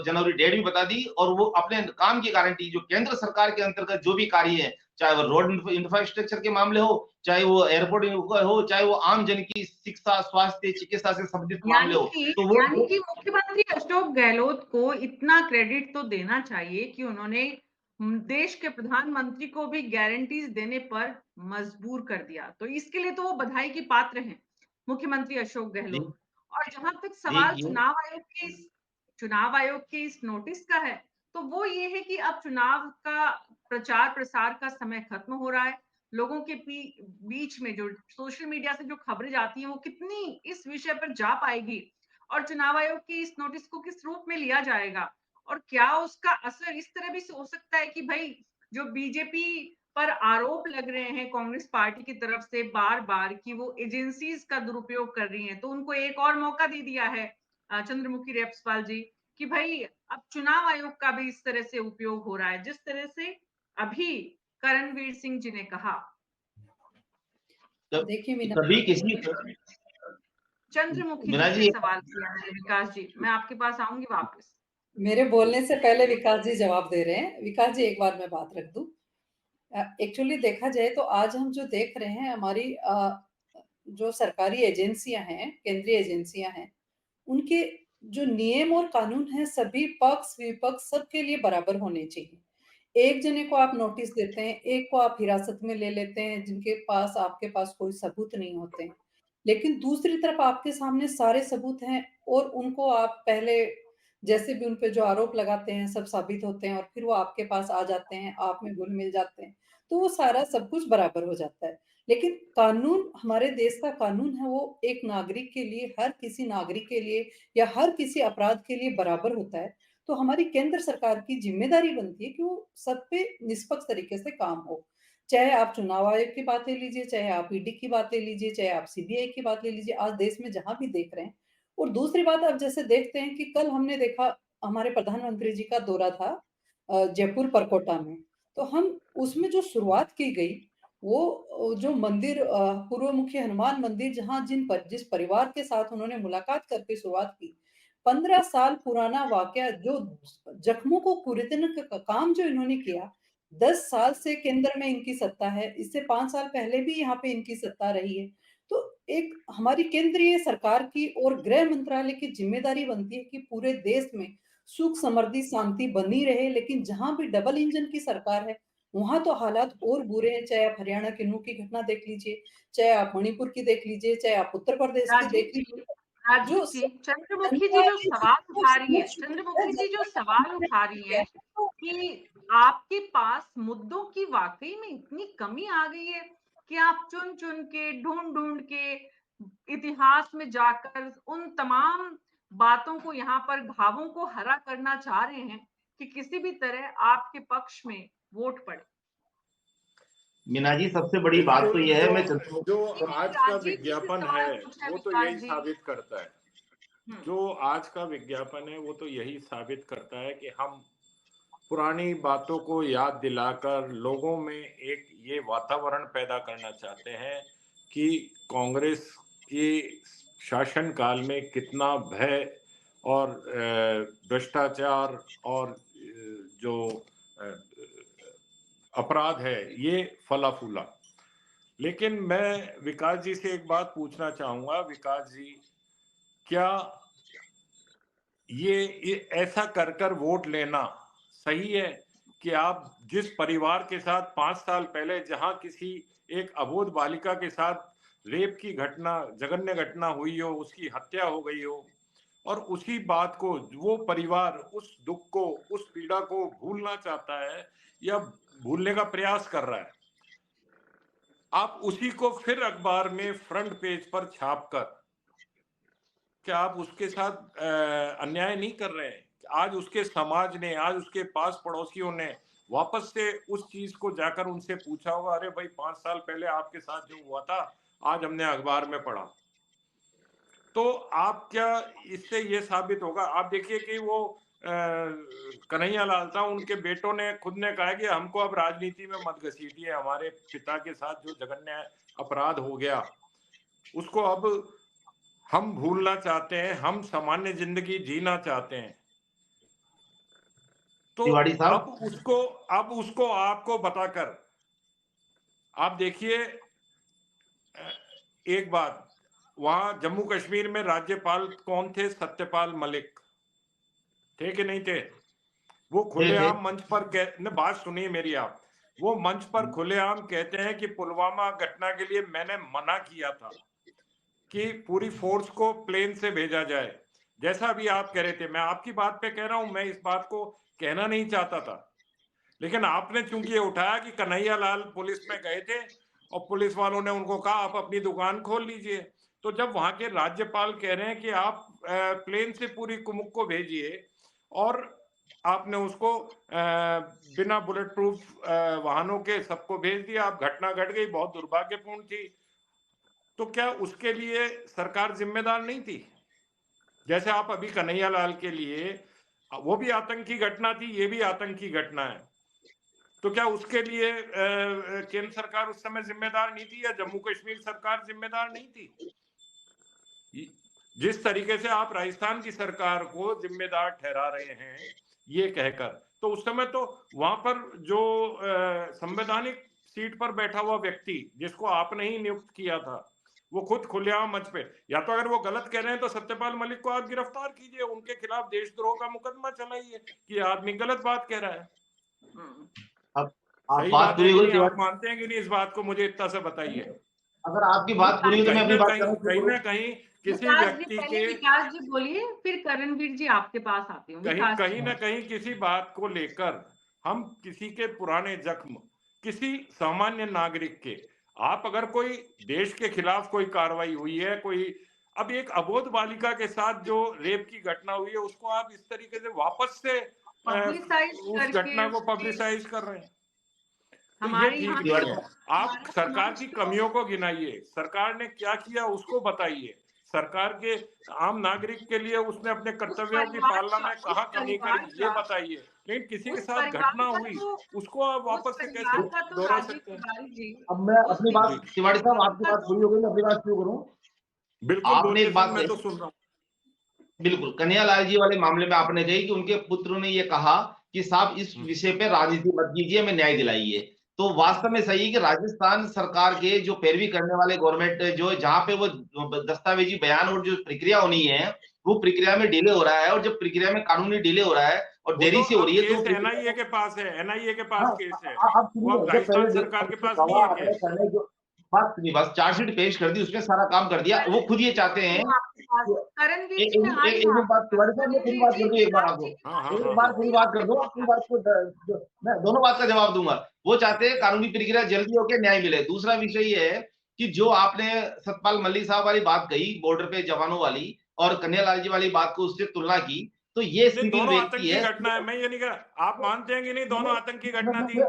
जनवरी डेट भी बता दी, और वो अपने काम की गारंटी, जो केंद्र सरकार के अंतर्गत जो भी कार्य है, चाहे वो रोड इंफ्रास्ट्रक्चर के मामले हो, चाहे वो एयरपोर्ट हो, चाहे वो आम जन की शिक्षा, स्वास्थ्य, चिकित्सा से संबंधित मामले हो, तो वो यानी कि मुख्यमंत्री अशोक गहलोत को इतना क्रेडिट तो देना चाहिए कि उन्होंने देश के प्रधानमंत्री को भी गारंटीज देने पर मजबूर कर दिया। तो इसके लिए तो वो बधाई की पात्र हैं, मुख्यमंत्री अशोक गहलोत। और जहां तक सवाल देखिए, चुनाव आयोग के इस नोटिस का है, तो वो ये है कि अब चुनाव का प्रचार प्रसार का समय खत्म हो रहा है। लोगों के बीच में जो सोशल मीडिया से जो खबरें जाती हैं वो कितनी इस विषय पर जा पाएगी, और चुनाव आयोग के इस नोटिस को किस रूप में लिया जाएगा, और क्या उसका असर इस तरह भी हो सकता है कि भाई जो बीजेपी पर आरोप लग रहे हैं कांग्रेस पार्टी की तरफ से बार बार कि वो एजेंसीज का दुरुपयोग कर रही हैं, तो उनको एक और मौका दे दिया है चंद्रमुखी रेपस्वाल जी कि भाई अब चुनाव आयोग का भी इस तरह से उपयोग हो रहा है, जिस तरह से अभी करणवीर सिंह जी ने कहा। देखिए मीना, कभी किसी चंद्रमुखी मीना जी जी, से सवाल किया मैंने। विकास जी, मैं आपके पास आऊंगी वापस। मेरे बोलने से पहले विकास जी जवाब दे रहे हैं। विकास जी, एक बार मैं बात रख दूं। एक्चुअली देखा जाए तो आज हम जो देख रहे हैं, हमारी जो सरकारी एजेंसियां हैं, केंद्रीय एजेंसियां हैं, उनके जो नियम और कानून हैं, सभी पक्ष विपक्ष सबके लिए बराबर होने चाहिए। एक जने को आप नोटिस देते हैं, एक को आप हिरासत में ले लेते हैं, जिनके पास आपके पास कोई सबूत नहीं होते हैं, लेकिन दूसरी तरफ आपके सामने सारे सबूत हैं, और उनको आप पहले जैसे भी उन पे जो आरोप लगाते हैं सब साबित होते हैं, और फिर वो आपके पास आ जाते हैं, आप में घुल मिल जाते हैं, तो वो सारा सब कुछ बराबर हो जाता है। लेकिन कानून, हमारे देश का कानून है, वो एक नागरिक के लिए, हर किसी नागरिक के लिए या हर किसी अपराध के लिए बराबर होता है। तो हमारी केंद्र सरकार की जिम्मेदारी बनती है कि वो सब पे निष्पक्ष तरीके से काम हो। चाहे आप चुनाव आयोग की बातें लीजिए, चाहे आप ईडी की बातें लीजिए, चाहे आप सीबीआई की बात ले लीजिए, आज देश में जहां भी देख रहे हैं। और दूसरी बात, आप जैसे देखते हैं कि कल हमने देखा, हमारे प्रधानमंत्री जी का दौरा था जयपुर परकोटा में, तो हम उसमें जो शुरुआत की गई, वो जो मंदिर, पूर्व मुखी हनुमान मंदिर, जहां जिस परिवार के साथ उन्होंने मुलाकात करके शुरुआत की, 15 साल पुराना वाकया, जो जख्मों को कुरेदने का काम जो इन्होंने किया, 10 साल से केंद्र में इनकी सत्ता है, इससे 5 साल पहले भी यहाँ पे इनकी सत्ता रही है। तो एक हमारी केंद्रीय सरकार की और गृह मंत्रालय की जिम्मेदारी बनती है कि पूरे देश में सुख समृद्धि शांति बनी रहे, लेकिन जहां भी डबल इंजन की सरकार है, वहां तो हालात और बुरे हैं, चाहे आप हरियाणा के नूह की घटना देख लीजिए, चाहे आप मणिपुर की देख लीजिए, चाहे आप उत्तर प्रदेश की राजीव देख जी, लीजिए। राजीव जो जी, चंद्रमुखी जी जनता जो है सवाल उठा रही है, जनता चंद्रमुखी जी जो का सवाल ध्यान उठा रही नहीं है है। कि आपके पास मुद्दों की वाकई में इतनी कमी आ गई है कि आप चुन-चुन के, ढूँढ-ढूँढ के, इतिहास में जाकर उन तमाम बातों को यहाँ पर घावों को हरा करना चाह रहे हैं कि किसी भी तरह आपके पक्ष में वोट पड़े। मीना जी, सबसे बड़ी बात तो बिल्कुल, यह है, मैं जो आज का राजीव जी से विज्ञापन है सवाल पूछा है वो तो विकास यही जी। साबित करता है, हुँ, जो आज का विज्ञापन है वो तो यही साबित करता है कि हम पुरानी बातों को याद दिलाकर लोगों में एक ये वातावरण पैदा करना चाहते हैं कि कांग्रेस के शासनकाल में कितना भय और भ्रष्टाचार और जो अपराध है ये फला फूला। लेकिन मैं विकास जी से एक बात पूछना चाहूंगा, विकास जी, क्या ये ऐसा कर कर वोट लेना सही है कि आप जिस परिवार के साथ 5 साल पहले जहां किसी एक अबोध बालिका के साथ रेप की घटना, जघन्य घटना हुई हो, उसकी हत्या हो गई हो, और उसी बात को वो परिवार उस दुख को, उस पीड़ा को भूलना चाहता है या भूलने का प्रयास कर रहा है, आप उसी को फिर अखबार में फ्रंट पेज पर छापकर क्या आप उसके साथ अन्याय नहीं कर रहे हैं? आज उसके समाज ने, आज उसके पास पड़ोसियों ने वापस से उस चीज को जाकर उनसे पूछा होगा, अरे भाई 5 साल पहले आपके साथ जो हुआ था आज हमने अखबार में पढ़ा। तो आप क्या इससे ये साबित होगा, आप देखिए कि वो कन्हैया लाल था, उनके बेटों ने खुद ने कहा कि हमको अब राजनीति में मत घसीटिए, हमारे पिता के साथ जो जघन्य अपराध हो गया उसको अब हम भूलना चाहते हैं, हम सामान्य जिंदगी जीना चाहते हैं। तो तिवारी साहब, अब उसको आपको बताकर आप देखिए, एक बात, वहां जम्मू कश्मीर में राज्यपाल कौन थे? सत्यपाल मलिक थे कि नहीं थे? वो खुलेआम मंच पर बात सुनिए मेरी आप, वो मंच पर खुलेआम कहते हैं कि पुलवामा घटना के लिए मैंने मना किया था कि पूरी फोर्स को प्लेन से भेजा जाए, जैसा अभी आप कह रहे थे। मैं आपकी बात पे कह रहा हूं, मैं इस बात को कहना नहीं चाहता था, लेकिन आपने चूंकि ये उठाया कि कन्हैया लाल पुलिस में गए थे और पुलिस वालों ने उनको कहा आप अपनी दुकान खोल लीजिए, तो जब वहां के राज्यपाल कह रहे हैं कि आप प्लेन से पूरी कुमुक को भेजिए और आपने उसको बिना बुलेट प्रूफ वाहनों के सबको भेज दिया, आप घटना घट गई, बहुत दुर्भाग्यपूर्ण थी, तो क्या उसके लिए सरकार जिम्मेदार नहीं थी? जैसे आप अभी कन्हैया लाल के लिए, वो भी आतंकी घटना थी, ये भी आतंकी घटना है, तो क्या उसके लिए केंद्र सरकार उस समय जिम्मेदार नहीं थी या जम्मू कश्मीर सरकार जिम्मेदार नहीं थी? जिस तरीके से आप राजस्थान की सरकार को जिम्मेदार ठहरा रहे हैं ये कहकर, तो उस समय तो वहां पर जो संवैधानिक सीट पर बैठा हुआ व्यक्ति जिसको आपने ही नियुक्त किया था, वो खुद खुलेआम मंच पे, या तो अगर वो गलत कह रहे हैं तो सत्यपाल मलिक को आप गिरफ्तार कीजिए, उनके खिलाफ देशद्रोह का मुकदमा चलाइए कि आदमी गलत बात कह रहा है। अब आप सही बात बात है पूरी कि हो नहीं? गई, आप मानते हैं कि नहीं इस बात को? मुझे इतना से बताइए। अगर आपकी बात पूरी हुई तो मैं अपनी बात करना शुरू कहीं करूं। ना कहीं किसी विकास जी, व्यक्ति पहले के, विकास जी बोलिए, फिर करणवीर जी आपके पास आती हूँ। विकास जी। कहीं ना कहीं किसी बात को लेकर हम किसी के पुराने जख्म, किसी सामान्य नागरिक के, आप अगर कोई देश के खिलाफ कोई कार्रवाई हुई है, कोई अब एक अबोध बालिका के साथ जो रेप की घटना हुई है उसको आप इस तरीके से वापस से पब्लिसाइज उस करके घटना को उसके पब्लिसाइज कर रहे हैं, तो ये हमारे ठीक यहाँ नहीं के है। आप हमारे सरकार समाज की को कमियों को गिनाइए, सरकार ने क्या किया उसको बताइए, सरकार के आम नागरिक के लिए उसने अपने कर्तव्यों की पालना में कहाँ कमी करी ये बताइए, लेकिन किसी के उस साथ परिवार घटना का हुई तो उसको आप उस वापस से कैसे परिवार का तो दोहरा राजीव सकते हैं? तिवारी जी, अब मैं उस अपनी बात, तिवारी साहब आपकी बात पूरी हो गई, मैं अपनी बात शुरू करूं। बिल्कुल आपने बोलिए एक सर, बात मैं कही, तो सुन रहा हूँ। बिल्कुल कन्हैया लाल जी वाले मामले में आपने कही कि उनके पुत्र ने ये कहा कि साहब इस विषय पे राजनीति मत कीजिए, हमें न्याय दिलाइए। तो वास्तव में सही है कि राजस्थान सरकार के जो पैरवी करने वाले गवर्नमेंट जो जहां पे वो दस्तावेजी बयान और जो प्रक्रिया होनी है वो प्रक्रिया में डिले हो रहा है, और जब प्रक्रिया में कानूनी डिले हो रहा है और वो देरी तो से हो अब रही है तो केस एनआईए के पास है, एनआईए के पास हाँ, केस है, आप वो अब सुनिए, जब राजस्थान पहले सरकार के पास नहीं है गवाह आंकड़े केस। करने जो बात सुनिए, बस चार्जशीट पेश कर दी, उसमें सारा काम कर दिया, वो खुद ये चाहते हैं आपके पास कि करणवीर एक जी, मैं आ रही एक हूँ एक बात आपके पास। तिवारी साहब, मैं पूरी करणवीर बात जी, कर दूं एक बार विकास आपको, जी की हाँ हाँ बात हाँ एक बार हाँ पूरी पूरी बात कर आपके दूं, पास अपनी आ बात को मैं दोनों बात का जवाब दूंगा। वो चाहते हैं कानूनी प्रक्रिया जल्दी होकर न्याय मिले। दूसरा विषय ये है कि जो आपने सतपाल मलिक साहब वाली बात कही, बॉर्डर पे जवानों वाली और कन्हैयालाल जी वाली बात को उससे तुलना की, तो ये नहीं, सिविल दोनों व्यक्ति आतंकी है। घटना है, मैं ये नहीं कह, आप मानते हैं कि नहीं दोनों आतंकी घटना थी?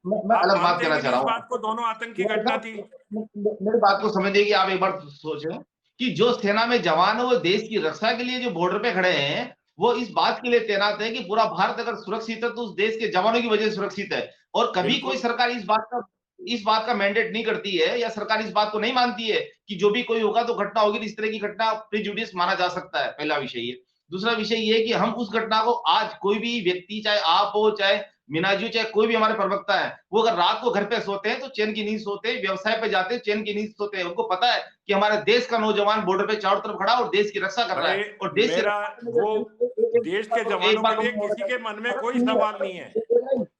मैं आप अलग बात मानते हैं कहना कि चाह नहीं रहा इस हूँ। बात को, दोनों आतंकी मेरे घटना साहब, थी? मेरी बात को समझिए कि आप एक बार सोचें कि जो सेना में जवान है वो देश की रक्षा के लिए जो बॉर्डर पे खड़े हैं, वो इस बात के लिए तैनात है कि पूरा भारत अगर सुरक्षित है तो उस देश के जवानों की वजह से सुरक्षित है। और कभी कोई बिल्कुल। सरकार इस बात का मैंडेट नहीं करती है, या सरकार इस बात को नहीं मानती है कि जो भी कोई होगा तो घटना होगी, इस तरह की घटना प्रिजुडिस माना जा सकता है। पहला विषय ये। दूसरा विषय ये कि हम उस घटना को आज कोई भी व्यक्ति, चाहे आप हो, चाहे मीनाजी, चाहे कोई भी हमारे प्रवक्ता है, वो अगर रात को घर पे सोते हैं तो चैन की नींद सोते हैं, व्यवसाय पे जाते हैं चैन की नींद सोते हैं। उनको पता है कि हमारे देश का नौजवान बॉर्डर पे चारों तरफ खड़ा और देश की रक्षा कर रहा भाई है, और देश की मेरा रक्षा वो देश के जवानों के लिए किसी के मन में कोई सवाल नहीं है,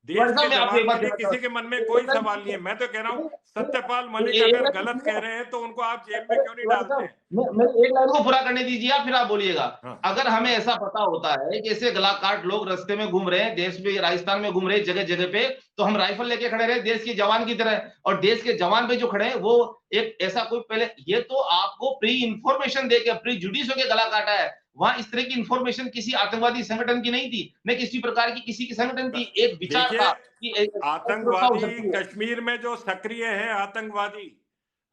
देश के जवान के लिए किसी के मन में कोई सवाल नहीं है। मैं तो कह रहा हूँ सत्यपाल मलिक अगर गलत कह रहे हैं तो उनको आप जेल में क्यों नहीं डालते हैं? मैं एक लाइन को पूरा करने दीजिए आप, फिर आप बोलिएगा। हाँ। अगर हमें ऐसा पता होता है कि ऐसे गला काट लोग रास्ते में घूम रहे हैं, देश में राजस्थान में घूम रहे हैं जगह जगह पे, तो हम राइफल लेके खड़े रहे देश के जवान की तरह, और देश के जवान पे जो खड़े हैं वो एक ऐसा कोई पहले, ये तो आपको प्री इंफॉर्मेशन देके प्री जुडिस होके गला काटा है। वहां इस तरह की इंफॉर्मेशन किसी आतंकवादी संगठन की नहीं थी, न किसी प्रकार की किसी की संगठन की, एक विचार देखिए, था कि सुरक्षा हो आतंकवादी सकती है। कश्मीर में जो सक्रिय है आतंकवादी,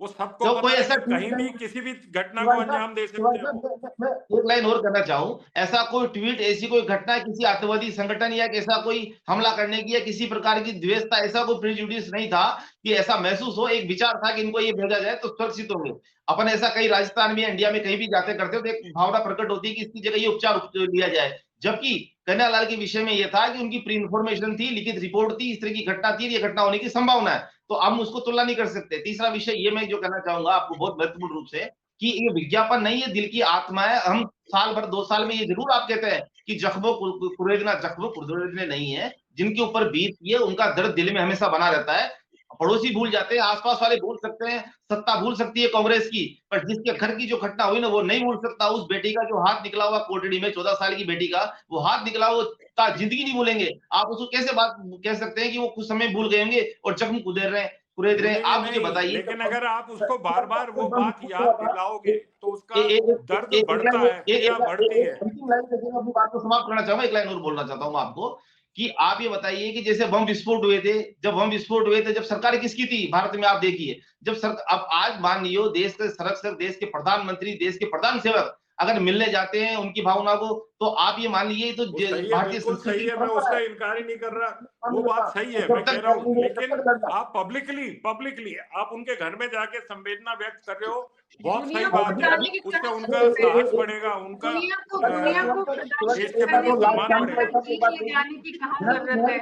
वो सबको तो कोई पता है ऐसा कि ट्वीट कहीं भी नहीं, किसी भी घटना को शिवाजी साहब, अंजाम दे शिवाजी सकते साहब, हो। मैं एक लाइन और करना चाहूं। ऐसा कोई ट्वीट, ऐसी कोई घटना किसी आतंकवादी संगठन या ऐसा कोई हमला करने की या किसी प्रकार की द्वेषता, ऐसा कोई प्रेजुडिस नहीं था कि ऐसा महसूस हो, एक विचार था कि इनको ये भेजा जाए तो सुरक्षित होंगे। अपन ऐसा कहीं राजस्थान में, इंडिया में कहीं भी जाते करते हो तो एक भावना प्रकट होती है कि इसकी जगह ये उपचार लिया जाए। जबकि कन्हैयालाल के विषय में यह था कि उनकी प्री इंफॉर्मेशन थी, लिखित रिपोर्ट थी, इस तरह की घटना थी, ये घटना होने की संभावना है, तो हम उसको तुलना नहीं कर सकते। तीसरा विषय ये मैं जो कहना चाहूंगा आपको बहुत महत्वपूर्ण रूप से, कि ये विज्ञापन नहीं है, दिल की आत्मा है। हम साल भर 2 साल में ये जरूर आप कहते हैं कि जख्मों कुरेदना, जख्मों कुरेदने नहीं है, जिनके ऊपर बीती है उनका दर्द दिल में हमेशा बना रहता है। पड़ोसी भूल जाते हैं, आसपास वाले भूल सकते हैं, सत्ता भूल सकती है कांग्रेस की, पर जिसके घर की जो घटना हुई ना वो नहीं भूल सकता। उस बेटी का जो हाथ निकला हुआ कोटड़ी में, 14 साल की बेटी का वो हाथ निकला हुआ का जिंदगी नहीं भूलेंगे। आप उसको कैसे बात कह सकते हैं कि वो कुछ समय भूल गए होंगे और जख्म कुरेद रहे हैं? भूलेंगे आप मुझे नहीं, बताइए। लेकिन अगर आप उसको बार बार वो बात याद दिलाओगे तो उसका दर्द बढ़ता है, पीड़ा बढ़ती है। अंतिम लाइन से अपनी बात को समाप्त करना चाहूंगा, एक लाइन और बोलना चाहता हूं आपको, कि आप ये बताइए कि जैसे बम विस्फोट हुए थे, जब बम विस्फोट हुए थे, जब सरकार किसकी थी भारत में? आप देखिए, जब अब आज मान लियो देश के संरक्षक, देश के प्रधानमंत्री, देश के प्रधान सेवक अगर मिलने जाते हैं उनकी भावना को, तो आप ये मान लीजिए तो वो सही है, भारतीय बिल्कुल संस्कृति सही की है, मैं परंपरा उसका है। इनकार ही नहीं कर रहा, वो बात सही है, मैं कह रहा हूँ। लेकिन आप पब्लिकली आप उनके घर में जाके संवेदना व्यक्त कर रहे हो, बहुत सही दुनिया को बात है, बताने की उससे क्या उनका जरूरत है? साहस बढ़ेगा, उनका दुनिया को देश प्रदर्शित के करने प्रति के लिए सम्मान कैमरा बढ़ेगा। टीम ले जाने की कहाँ जरूरत है?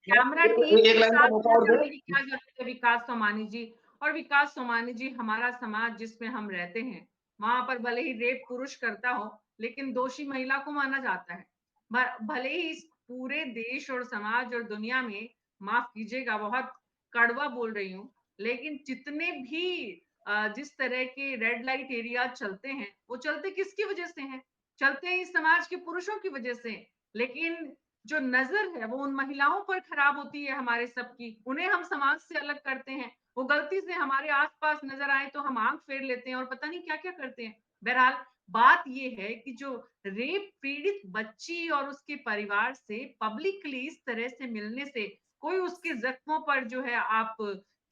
कैमरा टीम एक के लाइन का साथ मौका न और दे। जाने की क्या जरूरत है विकास सोमानी जी? और विकास सोमानी जी, हमारा समाज जिसमें हम रहते हैं, वहां पर भले ही रेप पुरुष करता हो, लेकिन दोषी महिला को माना जाता है। भले ही इस पूरे देश और समाज और दुनिया में, माफ कीजिएगा बहुत कड़वा बोल रही हूँ, लेकिन जितने भी जिस तरह के रेड लाइट एरिया चलते हैं, वो चलते किसकी वजह से हैं? चलते हैं इस समाज के पुरुषों की वजह से। लेकिन जो नजर है वो उन महिलाओं पर खराब होती है हमारे सबकी, उन्हें हम समाज से अलग करते हैं। वो गलती से हमारे आसपास नजर आए तो हम आंख फेर लेते हैं और पता नहीं क्या क्या करते हैं। बहरहाल बात ये है कि जो रेप पीड़ित बच्ची और उसके परिवार से पब्लिकली इस तरह से मिलने से कोई उसके जख्मों पर जो है आप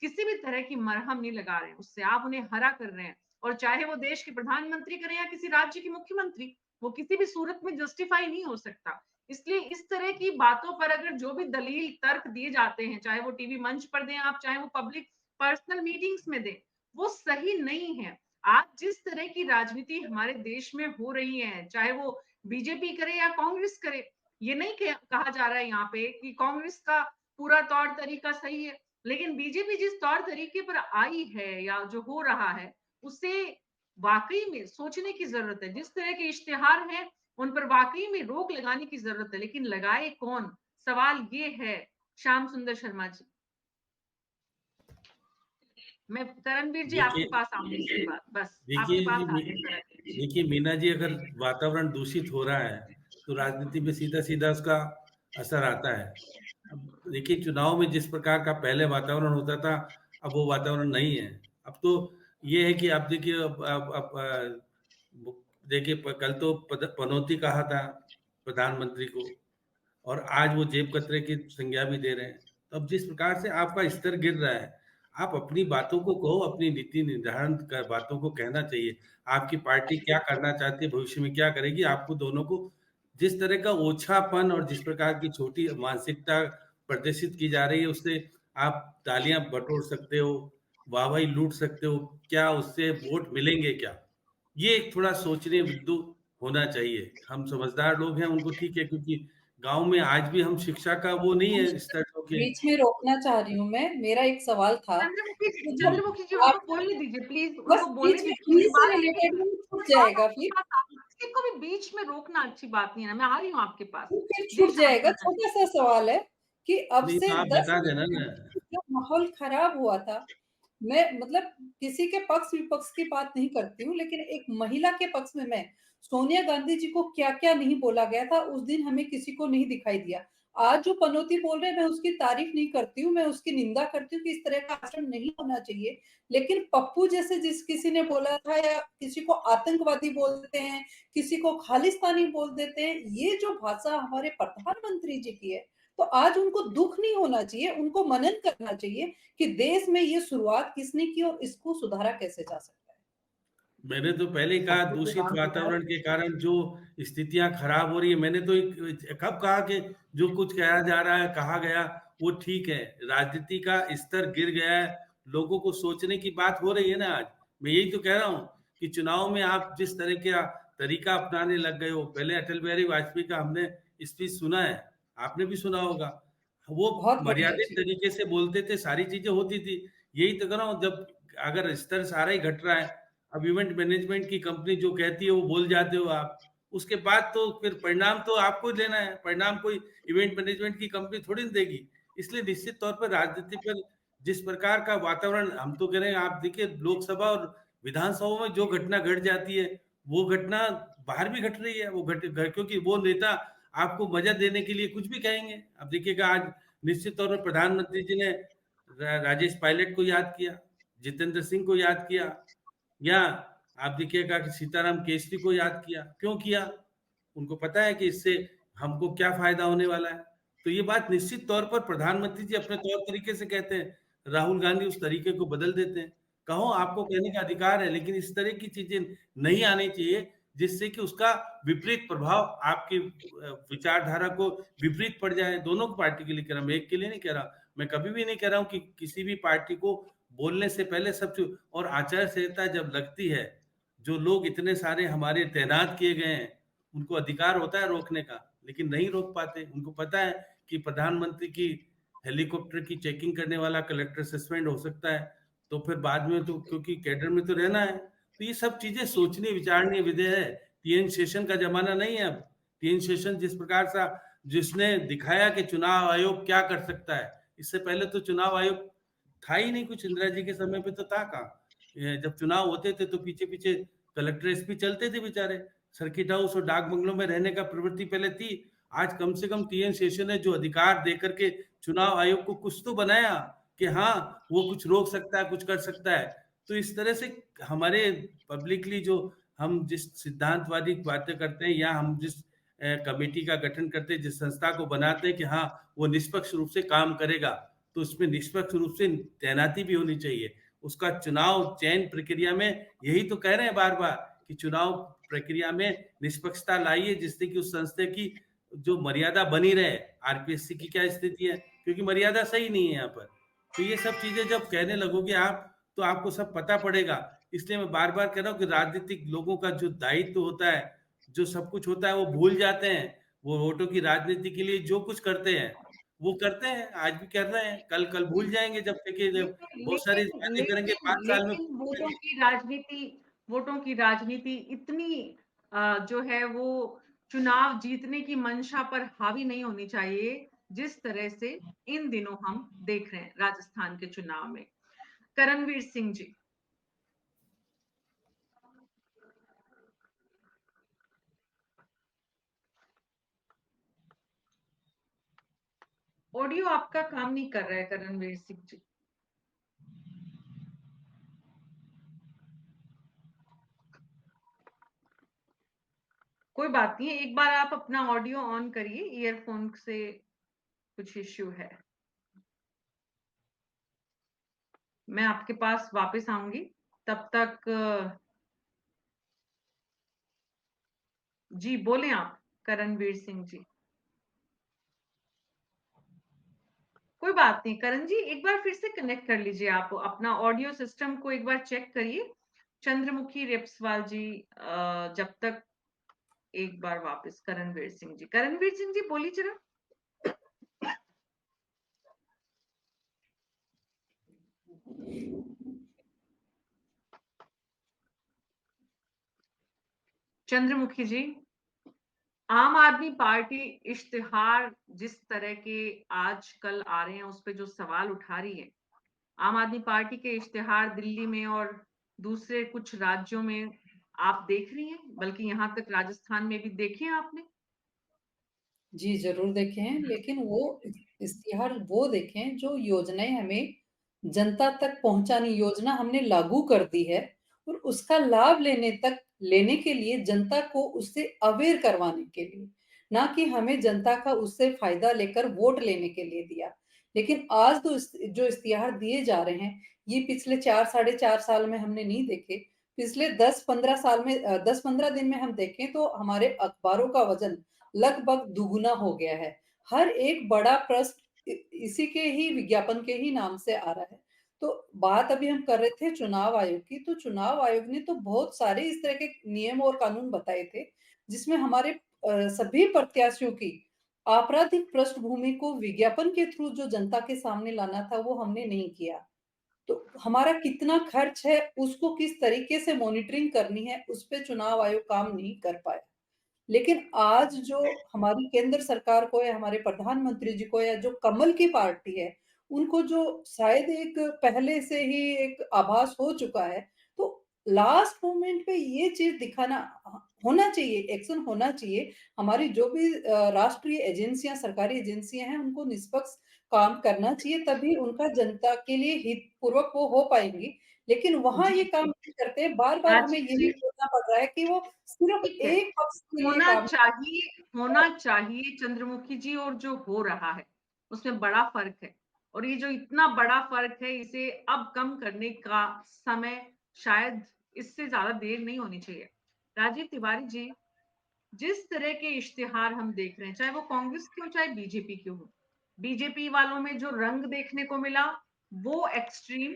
किसी भी तरह की मरहम नहीं लगा रहे हैं, उससे आप उन्हें हरा कर रहे हैं। और चाहे वो देश के प्रधानमंत्री करें या किसी राज्य के मुख्यमंत्री, वो किसी भी सूरत में जस्टिफाई नहीं हो सकता। इसलिए इस तरह की बातों पर अगर जो भी दलील तर्क दिए जाते हैं, चाहे वो टीवी मंच पर दें आप, चाहे वो पब्लिक पर्सनल मीटिंग्स में दें, वो सही नहीं है। आज जिस तरह की राजनीति हमारे देश में हो रही है, चाहे वो बीजेपी करे या कांग्रेस करे, ये नहीं कहा जा रहा है यहाँ पे कि कांग्रेस का पूरा तौर तरीका सही है। लेकिन बीजेपी जिस तौर तरीके पर आई है या जो हो रहा है, उससे वाक़ई में सोचने की ज़रूरत है। जिस तरह के इश्तिहार हैं, उन पर वाक़ई में रोक लगाने की ज़रूरत है, लेकिन लगाए कौन? सवाल ये है, श्याम सुंदर शर्मा जी। मैं करणवीर जी आपके देखिए पास आऊँगी इसके बाद, बस आपके देखिए पास जी आ गए करणवीर जी। देखिए मीना जी, अगर वातावरण दूषित हो रहा है तो राजनीति में सीधा सीधा उसका असर आता है। अब देखिए, चुनाव में जिस प्रकार का पहले वातावरण होता था, अब वो वातावरण नहीं है। अब तो ये है कि आप देखिए, देखिए कल तो पनौती कहा था प्रधानमंत्री को, और आज वो जेब कतरे की संज्ञा भी दे रहे हैं। तो अब जिस प्रकार से आपका स्तर गिर रहा है, आप अपनी बातों को कहो, अपनी नीति निर्धारण कर बातों को कहना चाहिए। आपकी पार्टी क्या करना चाहती है, भविष्य में क्या करेगी, आपको दोनों को जिस तरह का ओछापन और जिस प्रकार की छोटी मानसिकता प्रदर्शित की जा रही है, उससे आप तालियां बटोर सकते हो, वाहवाही लूट सकते हो, क्या उससे वोट मिलेंगे क्या? ये एक थोड़ा सोचनीय बिंदु होना चाहिए। हम समझदार लोग हैं, उनको ठीक है, क्योंकि गाँव में आज भी हम शिक्षा का वो नहीं है स्तर क्योंकि बीच में रोकना चाह रही हूँ मैं। मेरा एक सवाल था कि जब चंद्रमुखी जी आप उनको बोलने दीजिए प्लीज़, बस उनको बोलने बीच में दीजिए, मेरी ई से बात रिलेटेड सुनिए। छूट मेरी बात जाएगा आपके फिर। पास आ किसी को भी बीच में रोकना अच्छी बात नहीं है ना, मैं आ रही हूँ आपके पास। फिर जी, छूट श्याम जाएगा। सुंदर। छोटा-सा सवाल है कि अब नहीं से तो आप 10 बता मिनट देना ना। पहले जो माहौल खराब हुआ था, मैं मतलब किसी के पक्ष-विपक्ष की बात नहीं करती हूँ, लेकिन एक महिला के पक्ष में मैं सोनिया गांधी जी को क्या-क्या नहीं बोला गया था, उस दिन हमें किसी को नहीं दिखाई दिया। आज जो पनौती बोल रहे हैं, मैं उसकी तारीफ नहीं करती हूँ, मैं उसकी निंदा करती हूँ कि इस तरह का आचरण नहीं होना चाहिए। लेकिन पप्पू जैसे जिस किसी ने बोला था, या किसी को आतंकवादी बोलते हैं, किसी को खालिस्तानी बोल देते हैं, ये जो भाषा हमारे प्रधानमंत्री जी की है, तो आज उनको दुःख नहीं होना चाहिए, उनको मनन करना चाहिए कि देश में ये शुरुआत किसने की और इसको सुधारा कैसे जा सकता है। मैंने तो पहले ही कहा, पप्पू तो दूषित राम विलास वातावरण के कारण जो स्थितियां खराब हो रही है, मैंने तो कब कहा कि जो कुछ कहा जा रहा है, कहा गया, वो ठीक है। राजनीति का स्तर गिर गया है, लोगों को सोचने की बात हो रही है ना आज। मैं यही तो कह रहा हूँ कि चुनाव में आप जिस तरह का तरीका अपनाने लग गए हो, पहले अटल बिहारी वाजपेयी का हमने स्पीच सुना है, आपने भी सुना होगा, वो बहुत बढ़िया मर्यादित जी। तरीके से बोलते थे, सारी चीजें होती थी। यही तो कह रहा हूँ, जब अगर स्तर सारा ही घट रहा है, अब इवेंट मैनेजमेंट की कंपनी जो कहती है वो बोल जाते हो आप, उसके बाद तो फिर परिणाम तो आपको ही लेना है, परिणाम कोई इवेंट मैनेजमेंट की कंपनी थोड़ी ना देगी। इसलिए निश्चित तौर पर राजनीति पर जिस प्रकार का वातावरण, हम तो कह रहे हैं, आप देखिए लोकसभा और विधानसभा में जो घटना घट जाती है, वो घटना बाहर भी घट रही है। वो क्योंकि वो नेता आपको मजा देने के लिए कुछ भी कहेंगे। अब देखिएगा, आज निश्चित तौर पर प्रधानमंत्री जी ने राजेश पायलट को याद किया, जितेंद्र सिंह को याद किया, या आप देखिएगा कि सीताराम केसरी को याद किया। क्यों किया? उनको पता है कि इससे हमको क्या फायदा होने वाला है। तो ये बात निश्चित तौर पर प्रधानमंत्री जी अपने तौर तरीके से कहते हैं, राहुल गांधी उस तरीके को बदल देते हैं। कहो, आपको कहने का अधिकार है, लेकिन इस तरह की चीजें नहीं आनी चाहिए जिससे कि उसका विपरीत प्रभाव आपकी विचारधारा को विपरीत पड़ जाए। दोनों पार्टी के लिए कह रहा हूं, मैं एक के लिए नहीं कह रहा। मैं कभी भी नहीं कह रहा हूं कि किसी भी पार्टी को बोलने से पहले सब चीज, और आचार संहिता जब लगती है, जो लोग इतने सारे हमारे तैनात किए गए हैं, उनको अधिकार होता है रोकने का, लेकिन नहीं रोक पाते। उनको पता है कि प्रधानमंत्री की हेलीकॉप्टर की चेकिंग करने वाला कलेक्टर सस्पेंड हो सकता है, तो फिर बाद में तो क्योंकि कैडर में तो रहना है। तो ये सब चीजें सोचनी विचारनीय विषय है। टीएन शेषन का जमाना नहीं है अब। टीएन शेषन जिस प्रकार से जिसने दिखाया कि चुनाव आयोग क्या कर सकता है, इससे पहले तो चुनाव आयोग था ही नहीं कुछ। इंदिरा जी के समय पे तो था कहाँ। जब चुनाव होते थे तो पीछे पीछे कलेक्टर एसपी चलते थे बेचारे। सर्किट हाउस और डाक बंगलों में रहने का प्रवृत्ति पहले थी। आज कम से कम टीएन शेषन ने जो अधिकार देकर के चुनाव आयोग को कुछ तो बनाया कि हाँ, वो कुछ रोक सकता है, कुछ कर सकता है। तो इस तरह से हमारे पब्लिकली जो हम जिस सिद्धांतवादी बातें करते हैं, या हम जिस कमेटी का गठन करते हैं, जिस संस्था को बनाते हैं कि हाँ वो निष्पक्ष रूप से काम करेगा, तो उसमें निष्पक्ष रूप से तैनाती भी होनी चाहिए। उसका चुनाव चयन प्रक्रिया में यही तो कह रहे हैं बार बार कि चुनाव प्रक्रिया में निष्पक्षता लाइए, जिससे कि उस संस्था की जो मर्यादा बनी रहे। आरपीएससी की क्या स्थिति है, क्योंकि मर्यादा सही नहीं है यहाँ पर। तो ये सब चीजें जब कहने लगोगे आप, तो आपको सब पता पड़ेगा। इसलिए मैं बार बार कह रहा हूँ कि राजनीतिक लोगों का जो दायित्व होता है, जो सब कुछ होता है, वो भूल जाते हैं। वो वोटों की राजनीति के लिए जो कुछ करते हैं, वो करते हैं, आज भी कर रहे हैं, कल कल भूल जाएंगे जब देखिए जब लेकिन बहुत सारी लेकिन बातें करेंगे लेकिन 5 साल में लेकिन वोटों की राजनीति इतनी जो है वो चुनाव जीतने की मंशा पर हावी नहीं होनी चाहिए जिस तरह से इन दिनों हम देख रहे हैं राजस्थान के चुनाव में। करणवीर सिंह जी। ऑडियो आपका काम नहीं कर रहा है करणवीर सिंह जी। कोई बात नहीं है, एक बार आप अपना ऑडियो ऑन करिए, ईयरफोन से कुछ इश्यू है। मैं आपके पास वापस आऊंगी, तब तक जी बोलें आप करणवीर सिंह जी। कोई बात नहीं करण जी, एक बार फिर से कनेक्ट कर लीजिए, आप अपना ऑडियो सिस्टम को एक बार चेक करिए। चंद्रमुखी रेपस्वाल जी जब तक एक बार वापस करणवीर सिंह जी बोलिए जरा। चंद्रमुखी जी, आम आदमी पार्टी इश्तिहार जिस तरह के आजकल आ रहे हैं उस पे जो सवाल उठा रही है, आम आदमी पार्टी के इश्तिहार दिल्ली में और दूसरे कुछ राज्यों में आप देख रही हैं, बल्कि यहां तक राजस्थान में भी देखे हैं आपने? जी, ज़रूर देखे हैं, लेकिन वो इश्तिहार वो देखें जो योजनाएँ हमें जनता तक पहुँचानी, योजना हमने लागू कर दी है और उसका लाभ लेने के लिए जनता को उससे अवेयर करवाने के लिए, ना कि हमें जनता का उससे फ़ायदा लेकर वोट लेने के लिए दिया। लेकिन आज तो जो इश्तिहार दिए जा रहे हैं, ये पिछले 4 साढ़े 4 साल में हमने नहीं देखे। पिछले 10-15 साल में 10-15 दिन में हम देखें तो हमारे अखबारों का वज़न लगभग दुगुना हो गया है। हर एक बड़ा प्रश्न इसी के ही विज्ञापन के ही नाम से आ रहा है। तो बात अभी हम कर रहे थे चुनाव आयोग की, तो चुनाव आयोग ने तो बहुत सारे इस तरह के नियम और कानून बताए थे, जिसमें हमारे सभी प्रत्याशियों की आपराधिक पृष्ठभूमि को विज्ञापन के थ्रू जो जनता के सामने लाना था, वो हमने नहीं किया। तो हमारा कितना खर्च है, उसको किस तरीके से मॉनिटरिंग करनी है, उस पे चुनाव आयोग काम नहीं कर पाया। लेकिन आज जो हमारी केंद्र सरकार को या हमारे प्रधानमंत्री जी को या जो कमल की पार्टी है, उनको जो शायद एक पहले से ही एक आभास हो चुका है, तो लास्ट मोमेंट पे ये चीज़ दिखाना होना चाहिए, एक्शन होना चाहिए। हमारी जो भी राष्ट्रीय एजेंसियाँ, सरकारी एजेंसियाँ हैं, उनको निष्पक्ष काम करना चाहिए, तभी उनका जनता के लिए हितपूर्वक वो हो पाएँगी। लेकिन वहाँ ये जी, काम नहीं करते, बार-बार हमें राजीव यही जी, बोलना पड़ रहा है कि वो सिर्फ ठीक है, एक पक्ष के लिए होना काम चाहिए होना चाहिए चंद्रमुखी जी, और जो हो रहा है उसमें बड़ा फर्क है, और ये जो इतना बड़ा फर्क है इसे अब कम करने का समय शायद इससे ज्यादा देर नहीं होनी चाहिए। राजीव तिवारी जी, जिस तरह के इश्तिहार हम देख रहे हैं, चाहे वो कांग्रेस के हो चाहे बीजेपी के हो, बीजेपी वालों में जो रंग देखने को मिला वो एक्सट्रीम,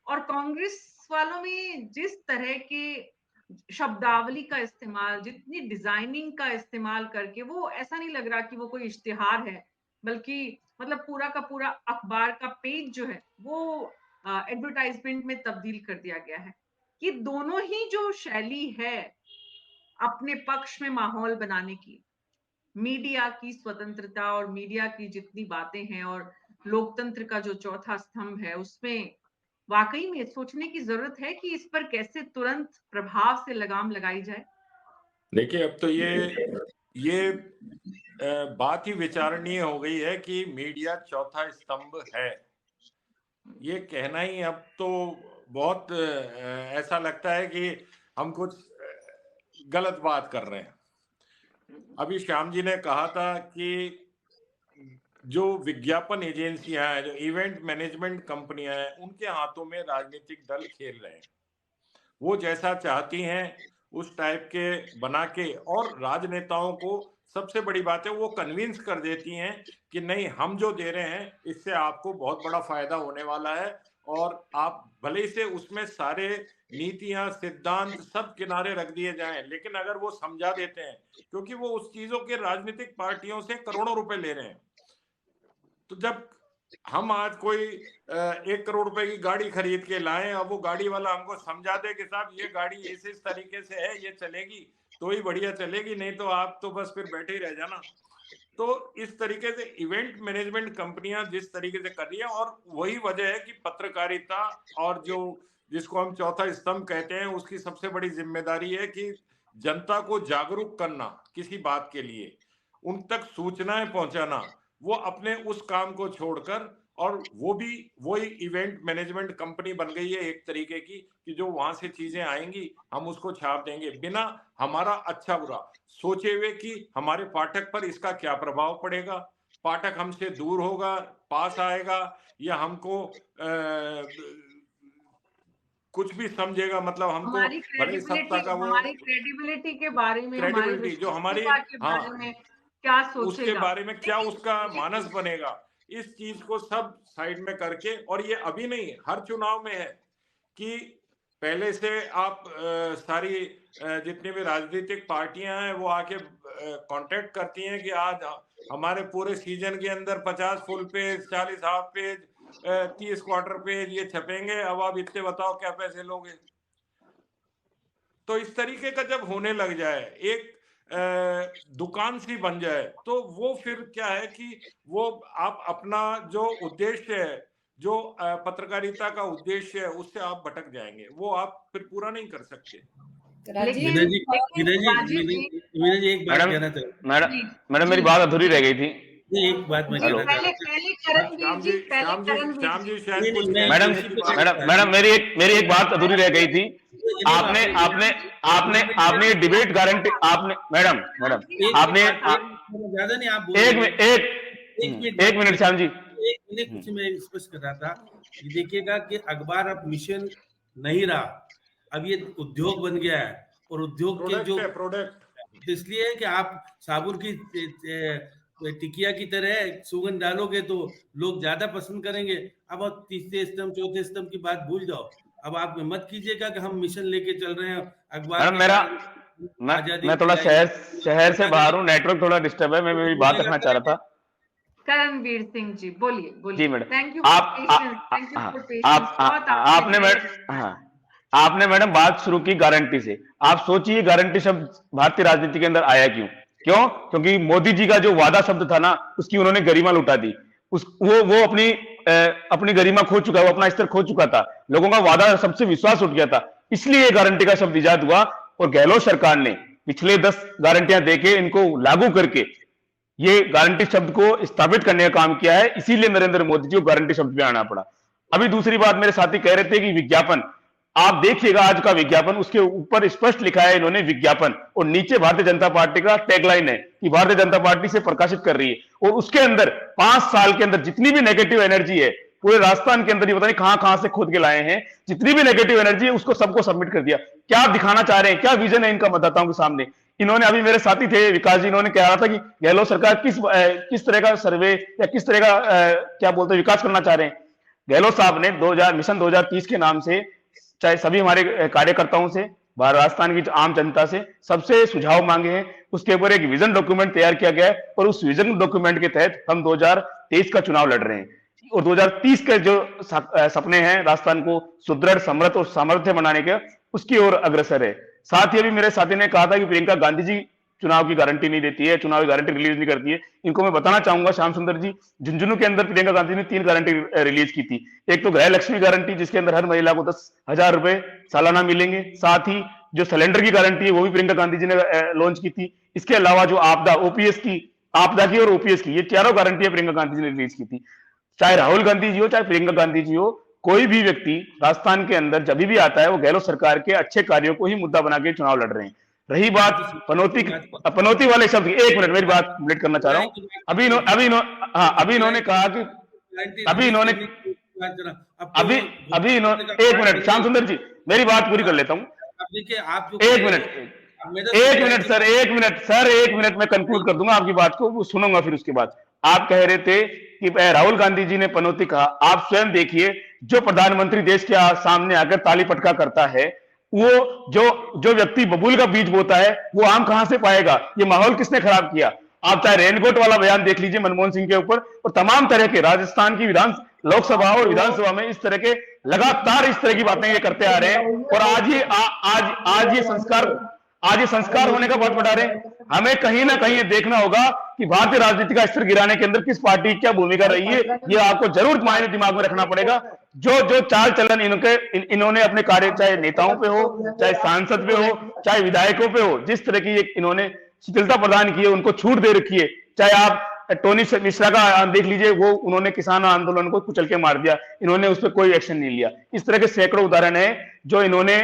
और कांग्रेस वालों में जिस तरह के शब्दावली का इस्तेमाल, जितनी डिजाइनिंग का इस्तेमाल करके, वो ऐसा नहीं लग रहा कि वो कोई इश्तिहार है, बल्कि मतलब पूरा का पूरा अखबार का पेज जो है वो एडवर्टाइजमेंट में तब्दील कर दिया गया है। ये दोनों ही जो शैली है अपने पक्ष में माहौल बनाने की, मीडिया की स्वतंत्रता और मीडिया की जितनी बातें हैं और लोकतंत्र का जो चौथा स्तंभ है, उसमें वाकई में सोचने की जरूरत है कि इस पर कैसे तुरंत प्रभाव से लगाम लगाई जाए। देखिए, अब तो ये बात ही विचारणीय हो गई है कि मीडिया चौथा स्तंभ है। ये कहना ही अब तो बहुत ऐसा लगता है कि हम कुछ गलत बात कर रहे हैं। अभी श्याम जी ने कहा था कि जो विज्ञापन एजेंसियां हैं, जो इवेंट मैनेजमेंट कंपनियां हैं, उनके हाथों में राजनीतिक दल खेल रहे हैं। वो जैसा चाहती हैं उस टाइप के बना के, और राजनेताओं को सबसे बड़ी बात है वो कन्विंस कर देती हैं कि नहीं, हम जो दे रहे हैं इससे आपको बहुत बड़ा फायदा होने वाला है, और आप भले से उसमें सारे नीतियां सिद्धांत सब किनारे रख दिए जाएं, लेकिन अगर वो समझा देते हैं, क्योंकि वो उस चीजों के राजनीतिक पार्टियों से करोड़ों रुपए ले रहे हैं, तो जब हम आज कोई 1 करोड़ रुपए की गाड़ी खरीद के लाएं, अब वो गाड़ी वाला हमको समझा दे कि साहब ये गाड़ी इस तरीके से है, ये चलेगी तो ही बढ़िया चलेगी, नहीं तो आप तो बस फिर बैठे ही रह जाना। तो इस तरीके से इवेंट मैनेजमेंट कंपनियां जिस तरीके से कर रही है, और वही वजह है कि पत्रकारिता और जो जिसको हम चौथा स्तंभ कहते हैं, उसकी सबसे बड़ी जिम्मेदारी है कि जनता को जागरूक करना किसी बात के लिए, उन तक सूचनाएं पहुंचाना, वो अपने उस काम को छोड़कर, और वो भी वही इवेंट मैनेजमेंट कंपनी बन गई है एक तरीके की कि जो वहां से चीजें आएंगी हम उसको छाप देंगे बिना हमारा अच्छा बुरा सोचे हुए कि हमारे पाठक पर इसका क्या प्रभाव पड़ेगा, पाठक हमसे दूर होगा, पास आएगा, या हमको कुछ भी समझेगा, मतलब हमको बड़े सत्ता का वो हमारी क्रेडिबिलिटी के बारे में, क्रेडिबिलिटी जो हमारी, बारे में क्या सोचेगा, उसके बारे में क्या उसका मानस बनेगा, इस चीज को सब साइड में करके, और ये अभी नहीं हर चुनाव में है कि पहले से आप सारी जितनी भी राजनीतिक पार्टियां हैं वो आके कांटेक्ट करती हैं कि आज हमारे पूरे सीजन के अंदर 50 full page, 40 half page, 30 quarter page ये छपेंगे, अब आप इतने बताओ क्या पैसे लोगे। तो इस तरीके का जब होने लग जाए, एक दुकान सी बन जाए, तो वो फिर क्या है कि वो आप अपना जो उद्देश्य है, जो पत्रकारिता का उद्देश्य है, उससे आप भटक जाएंगे, वो आप फिर पूरा नहीं कर सकते। विनय जी एक बात कहना चाहता हूं। मैडम मेरी बात अधूरी रह गई थी। एक बात मैं कहना चाहता हूं। मैडम मेरी एक बात अधूरी रह गई थी। आपने डिबेट गारंटी, आपने मैडम आपने ज्यादा नहीं, आप एक मिनट श्याम जी, कुछ मैं स्पष्ट कर रहा था कि देखिएगा कि अखबार अब मिशन नहीं रहा, अब ये उद्योग बन गया है, और उद्योग के जो प्रोडक्ट, इसलिए है कि आप साबुन की टिकिया की तरह सुगंध डालोगे तो लोग ज्यादा पसंद करेंगे। अब आप तीसरे स्तंभ, चौथे स्तंभ की बात भूल जाओ। अब आप मत कीजिएगा कि हम मिशन लेके चल रहे हैं अखबार। मैं थोड़ा शहर से बाहर हूँ, नेटवर्क थोड़ा डिस्टर्ब है, मैं मेरी बात रखना चाह रहा था। करणवीर सिंह जी बोलिए। जी मैडम, थैंक यू। आपने मैडम बात शुरू की गारंटी से। आप सोचिए गारंटी शब्द भारतीय राजनीति के अंदर आया क्यों? क्योंकि मोदी जी का जो वादा शब्द था ना, उसकी उन्होंने गरिमा लुटा दी। वो अपनी गरिमा खो चुका है, वो अपना स्तर खो चुका था, लोगों का वादा सबसे विश्वास उठ गया था, इसलिए गारंटी का शब्द इजाद हुआ। और गहलोत सरकार ने पिछले 10 गारंटियां देके इनको लागू करके ये गारंटी शब्द को स्थापित करने का काम किया है, इसीलिए नरेंद्र मोदी जी को गारंटी शब्द पे आना पड़ा। अभी दूसरी बात, मेरे साथी कह रहे थे कि विज्ञापन, आप देखिएगा आज का विज्ञापन, उसके ऊपर स्पष्ट लिखा है इन्होंने विज्ञापन, और नीचे भारतीय जनता पार्टी का टैगलाइन है कि भारतीय जनता पार्टी से प्रकाशित कर रही है। और उसके अंदर 5 साल के अंदर जितनी भी नेगेटिव एनर्जी है पूरे राजस्थान के अंदर, ये पता नहीं कहां से खोद के लाए हैं, जितनी भी नेगेटिव एनर्जी है उसको सबको सबमिट कर दिया। क्या दिखाना चाह रहे हैं, क्या विजन है इनका मतदाताओं के सामने? इन्होंने, अभी मेरे साथी थे विकास जी, इन्होंने कह रहा था कि गहलोत सरकार किस तरह का सर्वे या किस तरह का क्या बोलते हैं विकास करना चाह रहे हैं। गहलोत साहब ने मिशन 2030 के नाम से, चाहे सभी हमारे कार्यकर्ताओं से, राजस्थान की आम जनता से सबसे सुझाव मांगे हैं, उसके ऊपर एक विजन डॉक्यूमेंट तैयार किया गया है, और उस विजन डॉक्यूमेंट के तहत हम 2023 का चुनाव लड़ रहे हैं। और 2030 के जो सपने हैं राजस्थान को सुदृढ़, समृद्ध और सामर्थ्य बनाने के, उसकी ओर अग्रसर है। साथ ही अभी मेरे साथी ने कहा था कि प्रियंका गांधी जी चुनाव की गारंटी नहीं देती है, चुनाव की गारंटी रिलीज नहीं करती है। इनको मैं बताना चाहूंगा श्याम सुंदर जी, झुंझुनू के अंदर प्रियंका गांधी ने 3 गारंटी रिलीज की थी। एक तो गृह लक्ष्मी गारंटी, जिसके अंदर हर महिला को 10,000 रुपए सालाना मिलेंगे। साथ ही जो सिलेंडर की गारंटी है वो भी प्रियंका गांधी जी ने लॉन्च की थी। इसके अलावा जो आपदा की और ओपीएस की, ये चारों गारंटियां प्रियंका गांधी जी ने रिलीज की थी। चाहे राहुल गांधी जी हो, चाहे प्रियंका गांधी जी हो, कोई भी व्यक्ति राजस्थान के अंदर जब भी आता है वो गहलोत सरकार के अच्छे कार्यों को ही मुद्दा बना के चुनाव लड़ रहे हैं। रही बात पनौती वाले शब्द, एक मिनट मेरी बात कंप्लीट करना चाह रहा हूं। अभी इन्होंने कहा कि एक मिनट श्याम सुंदर जी, मेरी बात पूरी कर लेता हूं। एक मिनट सर, मैं कंक्लूड कर दूंगा आपकी बात को, वो सुनूंगा फिर उसके बाद। आप कह रहे थे कि राहुल गांधी जी ने पनौती कहा। आप स्वयं देखिए, जो प्रधानमंत्री देश के सामने आकर ताली पटका करता है, वो जो व्यक्ति बबूल का बीज बोता है, वो आम कहां से पाएगा? ये माहौल किसने खराब किया? आप चाहे रेनकोट वाला बयान देख लीजिए मनमोहन सिंह के ऊपर, और तमाम तरह के राजस्थान की लोकसभा और विधानसभा में इस तरह के लगातार इस तरह की बातें ये करते आ रहे हैं, और आज ये संस्कार होने का बात बढ़ा रहे हैं। हमें कहीं ना कहीं ये देखना होगा कि भारतीय राजनीति का स्तर गिराने के अंदर किस पार्टी की क्या भूमिका रही है, ये आपको जरूर मायने दिमाग में रखना पड़ेगा। जो चाल चलन इन्होंने अपने कार्य, चाहे नेताओं पे हो, चाहे सांसद पे हो, चाहे विधायकों पे हो, जिस तरह की इन्होंने शिथिलता प्रदान की है, उनको छूट दे रखी है। चाहे आप टोनी मिश्रा का देख लीजिए, वो उन्होंने किसान आंदोलन को कुचल के मार दिया, इन्होंने उस पर कोई एक्शन नहीं लिया। इस तरह के सैकड़ों उदाहरण है जो इन्होंने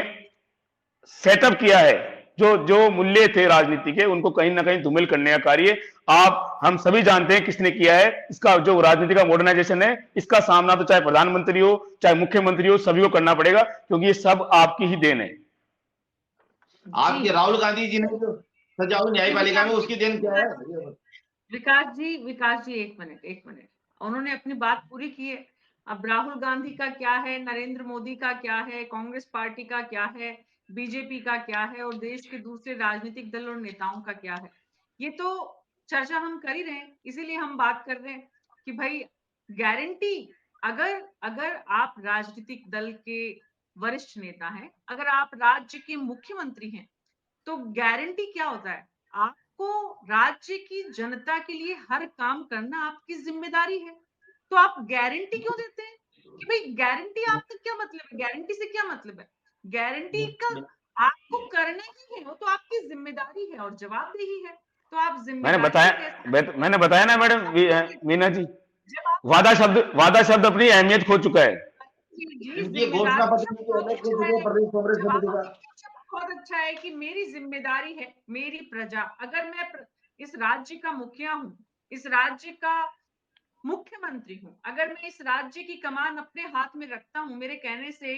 सेटअप किया है, जो मूल्य थे राजनीति के, उनको कहीं ना कहीं धूमिल करने का कार्य हम सभी जानते हैं किसने किया है। इसका जो राजनीति का मॉडर्नाइजेशन है, इसका सामना तो चाहे प्रधानमंत्री हो, चाहे मुख्यमंत्री हो, सभी को करना पड़ेगा, क्योंकि ये सब आपकी ही देन है। आपके राहुल गांधी जी ने जो सजाऊ न्यायपालिका में, उसकी देन क्या है? विकास जी एक मिनट, उन्होंने अपनी बात पूरी की है। अब राहुल गांधी का क्या है, नरेंद्र मोदी का क्या है, कांग्रेस पार्टी का क्या है, बीजेपी का क्या है, और देश के दूसरे राजनीतिक दल और नेताओं का क्या है, ये तो चर्चा हम कर ही रहे हैं। इसीलिए हम बात कर रहे हैं कि भाई गारंटी, अगर आप राजनीतिक दल के वरिष्ठ नेता हैं, अगर आप राज्य के मुख्यमंत्री हैं, तो गारंटी क्या होता है? आपको राज्य की जनता के लिए हर काम करना आपकी जिम्मेदारी है। तो आप गारंटी क्यों देते हैं कि भाई गारंटी आपका क्या मतलब है? गारंटी से क्या मतलब है? गारंटी का आपको करना ही है, वो तो आपकी जिम्मेदारी है और जवाबदेही है। तो आप जिम्मेदारी मैंने बताया ना मैडम मीना जी, जब आप वादा शब्द अपनी अहमियत खो चुका है। घोषणा पत्र बहुत अच्छा है कि मेरी जिम्मेदारी है, मेरी प्रजा, अगर मैं इस राज्य का मुखिया हूँ, इस राज्य का मुख्यमंत्री हूँ, अगर मैं इस राज्य की कमान अपने हाथ में रखता हूँ, मेरे कहने से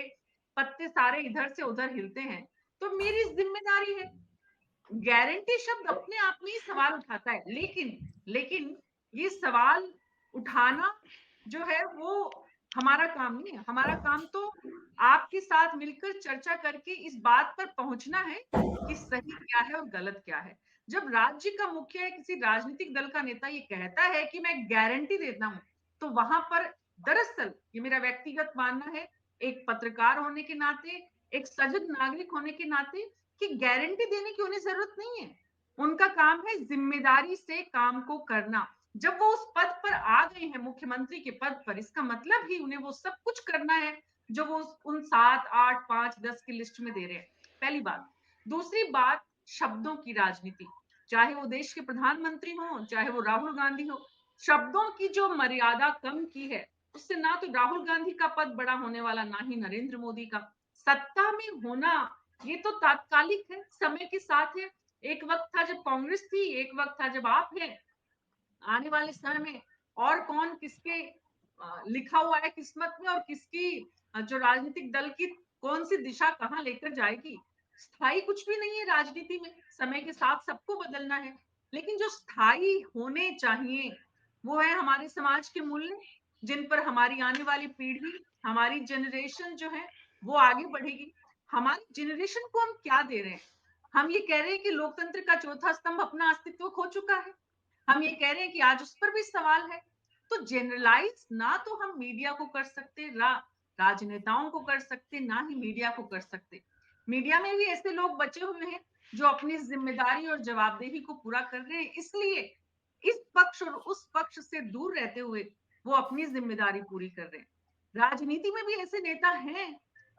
पत्ते सारे इधर से उधर हिलते हैं, तो मेरी जिम्मेदारी है। गारंटी शब्द अपने आप में ही सवाल उठाता है, लेकिन ये सवाल उठाना जो है वो हमारा काम नहीं है। हमारा काम तो आपके साथ मिलकर चर्चा करके इस बात पर पहुंचना है कि सही क्या है और गलत क्या है। जब राज्य का मुखिया या किसी राजनीतिक दल का नेता ये कहता है कि मैं गारंटी देता हूं, तो वहां पर दरअसल ये मेरा व्यक्तिगत मानना है, एक पत्रकार होने के नाते, एक सजग नागरिक होने के नाते, कि गारंटी देने की उन्हें जरूरत नहीं है। उनका काम है जिम्मेदारी से काम को करना। जब वो उस पद पर आ गए हैं, मुख्यमंत्री के पद पर, इसका मतलब ही उन्हें वो सब कुछ करना है जो वो उन 7, 8, 5, 10 की लिस्ट में दे रहे हैं। पहली बात। दूसरी बात, शब्दों की राजनीति, चाहे वो देश के प्रधानमंत्री हो, चाहे वो राहुल गांधी हो, शब्दों की जो मर्यादा कम की है, उससे ना तो राहुल गांधी का पद बड़ा होने वाला, ना ही नरेंद्र मोदी का। सत्ता में होना ये तो तात्कालिक है, समय के साथ है। एक वक्त था जब कांग्रेस थी, एक वक्त था जब आप हैं। आने वाले समय में और कौन किसके लिखा हुआ है किस्मत में, और किसकी जो राजनीतिक दल की कौन सी दिशा कहां लेकर जाएगी, स्थायी कुछ भी नहीं है राजनीति में। समय के साथ सबको बदलना है, लेकिन जो स्थायी होने चाहिए वो है हमारे समाज के मूल्य, जिन पर हमारी आने वाली पीढ़ी, हमारी जनरेशन जो है वो आगे बढ़ेगी। हमारी जनरेशन को हम क्या दे रहे हैं? हम ये कह रहे हैं कि लोकतंत्र का चौथा स्तंभ अपना अस्तित्व खो चुका है। हम ये कह रहे हैं कि आज उस पर भी सवाल है। तो जनरलाइज ना तो हम मीडिया को कर सकते, राजनेताओं को कर सकते, ना ही मीडिया को कर सकते। मीडिया में भी ऐसे लोग बचे हुए हैं जो अपनी जिम्मेदारी और जवाबदेही को पूरा कर रहे हैं, इसलिए इस पक्ष और उस पक्ष से दूर रहते हुए वो अपनी जिम्मेदारी पूरी कर रहे हैं। राजनीति में भी ऐसे नेता हैं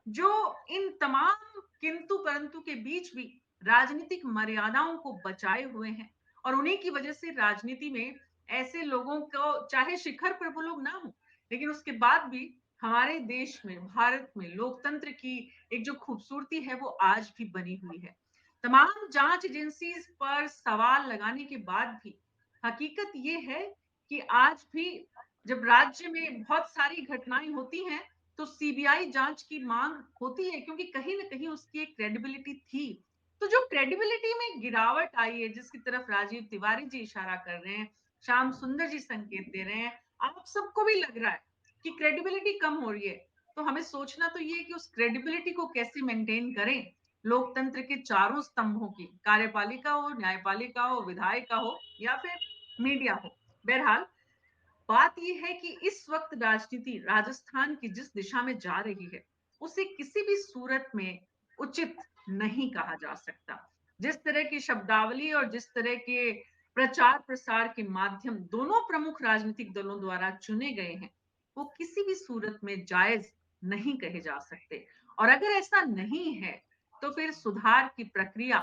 जो इन तमाम किंतु परंतु के बीच भी राजनीतिक मर्यादाओं को बचाए हुए हैं, और उन्हीं की वजह से राजनीति में ऐसे लोगों को, चाहे शिखर पर वो लोग ना हो, लेकिन उसके बाद भी हमारे देश में, भारत में लोकतंत्र की एक जो खूबसूरती है वो आज भी बनी हुई है। तमाम जांच एजेंसी पर सवाल लगाने के बाद भी हकीकत ये है कि आज भी जब राज्य में बहुत सारी घटनाएं होती हैं तो सीबीआई जांच की मांग होती है, क्योंकि कहीं ना कहीं उसकी एक क्रेडिबिलिटी थी। तो जो क्रेडिबिलिटी में गिरावट आई है, जिसकी तरफ राजीव तिवारी जी इशारा कर रहे हैं, श्याम सुंदर जी संकेत दे रहे हैं, आप सबको भी लग रहा है कि क्रेडिबिलिटी कम हो रही है, तो हमें सोचना तो ये कि उस क्रेडिबिलिटी को कैसे मेंटेन करें। लोकतंत्र के चारों स्तंभों की, कार्यपालिका हो, न्यायपालिका हो, विधायिका हो या फिर मीडिया हो। बहरहाल बात यह है कि इस वक्त राजनीति राजस्थान की जिस दिशा में जा रही है, उसे किसी भी सूरत में उचित नहीं कहा जा सकता। जिस तरह की शब्दावली और जिस तरह के प्रचार प्रसार के माध्यम दोनों प्रमुख राजनीतिक दलों द्वारा चुने गए हैं, वो किसी भी सूरत में जायज नहीं कहे जा सकते। और अगर ऐसा नहीं है, तो फिर सुधार की प्रक्रिया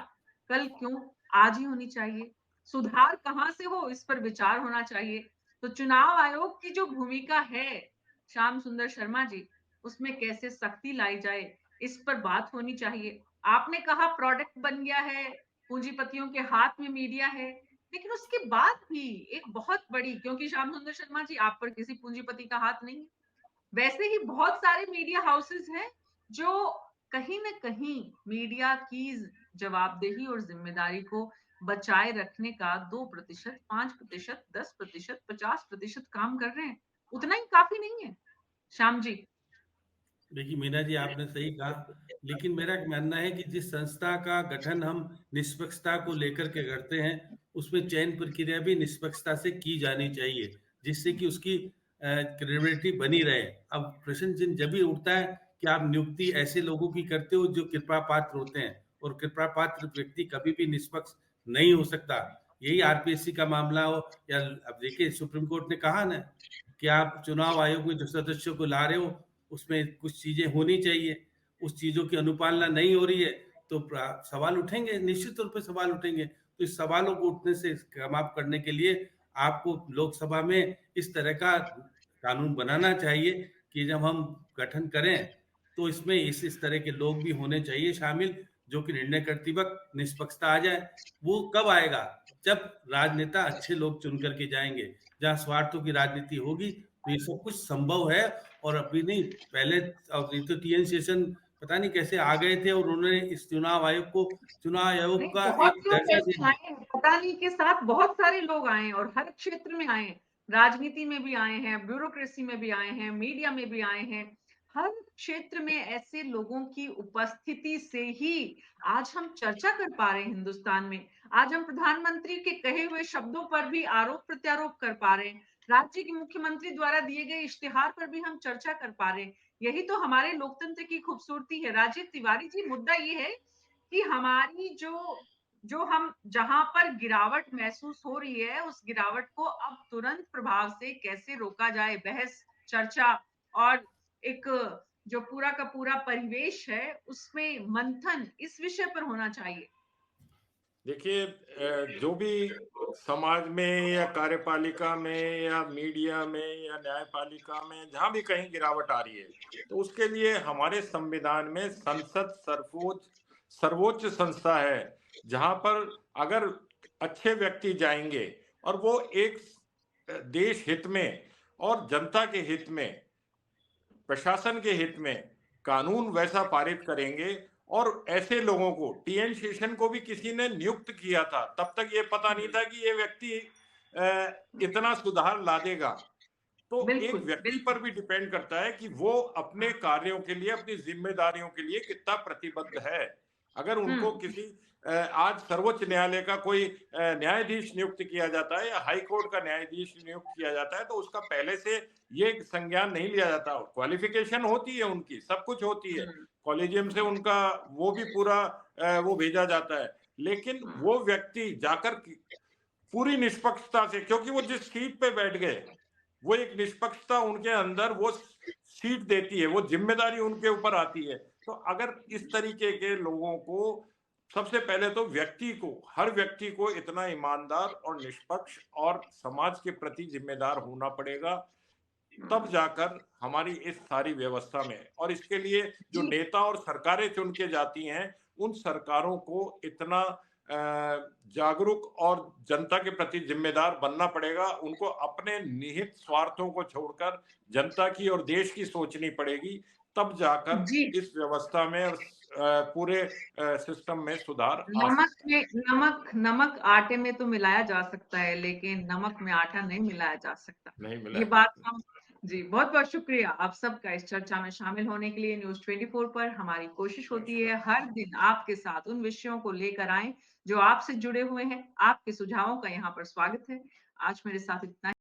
कल क्यों, आज ही होनी चाहिए। सुधार कहां से हो, इस पर विचार होना चाहिए। तो चुनाव आयोग की जो भूमिका है श्याम सुंदर शर्मा जी, उसमें कैसे सख्ती लाई जाए, इस पर बात होनी चाहिए। आपने कहा प्रोडक्ट बन गया है, पूंजीपतियों के हाथ में मीडिया है, लेकिन उसके बाद भी एक बहुत बड़ी, क्योंकि श्याम सुंदर शर्मा जी आप पर किसी पूंजीपति का हाथ नहीं है, वैसे ही बहुत सारे मीडिया हाउसेस हैं जो कहीं ना कहीं मीडिया की जवाबदेही और जिम्मेदारी को बचाए रखने का 2%, 5%, 10%, 50% काम कर रहे हैं। उतना ही काफी नहीं है। श्याम जी। देखिए मीना जी, आपने सही कहा, लेकिन मेरा मानना है कि जिस संस्था का गठन हम निष्पक्षता को लेकर के करते हैं, उसमें चयन प्रक्रिया भी निष्पक्षता से की जानी चाहिए, जिससे कि उसकी क्रेडिबिलिटी बनी रहे। अब प्रश्न चिन्ह जब भी उठता है कि आप नियुक्ति ऐसे लोगों की करते हो जो कृपा पात्र होते हैं, और कृपा पात्र व्यक्ति कभी भी निष्पक्ष नहीं हो सकता। यही आरपीएससी का मामला हो, या अब देखिए सुप्रीम कोर्ट ने कहा ना कि आप चुनाव आयोग में जो सदस्यों को ला रहे हो, उसमें कुछ चीजें होनी चाहिए, उस चीजों की अनुपालना नहीं हो रही है, तो सवाल उठेंगे, निश्चित तौर पे सवाल उठेंगे। तो इस सवालों को उठने से समाप्त करने के लिए आपको लोकसभा में इस तरह का कानून बनाना चाहिए कि जब हम गठन करें तो इसमें इस तरह के लोग भी होने चाहिए शामिल, जो कि निर्णय करते वक्त निष्पक्षता आ जाए। वो कब आएगा? जब राजनेता अच्छे लोग चुन करके जाएंगे। जहाँ स्वार्थों की राजनीति होगी तो ये सब कुछ संभव है। और अभी नहीं, पहले अभी तो टीएन शेषन पता नहीं कैसे आ गए थे और उन्होंने इस चुनाव आयोग नहीं, का बहुत एक लोग दर्जा दे ऐसे दिया। आए हैं, पता नहीं के साथ बहुत सारे लोग आए हैं और हर क्षेत्र में आए हैं। राजनीति में भी आए हैं, ब्यूरोक्रेसी में भी आए हैं, मीडिया में भी आए हैं। हर क्षेत्र में ऐसे लोगों की उपस्थिति से ही आज हम चर्चा कर पा रहे हैं हिंदुस्तान में। आज हम प्रधानमंत्री के कहे हुए शब्दों पर भी आरोप प्रत्यारोप कर पा रहे हैं। राज्य के मुख्यमंत्री द्वारा दिए गए इश्तिहार पर भी हम चर्चा कर पा रहे हैं। यही तो हमारे लोकतंत्र की खूबसूरती है। राजीव तिवारी जी, मुद्दा ये है कि हमारी जो जो हम जहां पर गिरावट महसूस हो रही है, उस गिरावट को अब तुरंत प्रभाव से कैसे रोका जाए, बहस, चर्चा और एक जो पूरा का पूरा परिवेश है उसमें मंथन इस विषय पर होना चाहिए। देखिए, जो भी समाज में या कार्यपालिका में या मीडिया में या न्यायपालिका में जहां भी कहीं गिरावट आ रही है, तो उसके लिए हमारे संविधान में संसद सर्वोच्च संस्था है, जहां पर अगर अच्छे व्यक्ति जाएंगे और वो एक देश हित में और जनता के हित में, प्रशासन के हित में कानून वैसा पारित करेंगे। और ऐसे लोगों को, टीएन शेषन को भी किसी ने नियुक्त किया था, तब तक ये पता नहीं था कि ये व्यक्ति इतना सुधार ला देगा। तो एक बिल्कुल व्यक्ति बिल्कुल। पर भी डिपेंड करता है कि वो अपने कार्यों के लिए, अपनी जिम्मेदारियों के लिए कितना प्रतिबद्ध है। अगर उनको किसी आज सर्वोच्च न्यायालय का कोई न्यायाधीश नियुक्त किया जाता है या हाई कोर्ट का न्यायाधीश नियुक्त किया जाता है, तो उसका पहले से ये संज्ञान नहीं लिया जाता। क्वालिफिकेशन होती है उनकी, सब कुछ होती है, कॉलेजियम से उनका वो भी पूरा वो भेजा जाता है, लेकिन वो व्यक्ति जाकर पूरी निष्पक्षता से, क्योंकि वो जिस सीट पे बैठ गए, वो एक निष्पक्षता उनके अंदर वो सीट देती है, वो जिम्मेदारी उनके ऊपर आती है। तो अगर इस तरीके के लोगों को, सबसे पहले तो व्यक्ति को, हर व्यक्ति को इतना ईमानदार और निष्पक्ष और समाज के प्रति जिम्मेदार होना पड़ेगा, तब जाकर हमारी इस सारी व्यवस्था में। और इसके लिए जो जी नेता और सरकारें चुन के जाती हैं, उन सरकारों को इतना जागरूक और जनता के प्रति जिम्मेदार बनना पड़ेगा। उनको अपने निहित स्वार्थों को छोड़कर जनता की और देश की सोचनी पड़ेगी, तब जाकर जी। इस व्यवस्था में और पूरे सिस्टम में सुधार आ नमक सकता में नमक नमक आटे में तो मिलाया जा सकता है, लेकिन नमक में आटा नहीं मिलाया जा सकता। है। नहीं मिला ये है। बात हम जी, बहुत-बहुत शुक्रिया आप सबका इस चर्चा में शामिल होने के लिए। न्यूज़ 24 पर हमारी कोशिश होती है हर दिन आपके साथ उन विषयों को लेकर आएँ, जो आपसे जुड़े हुए हैं। आपके सुझावों का यहाँ पर स्वागत है। आज मेरे साथ इतना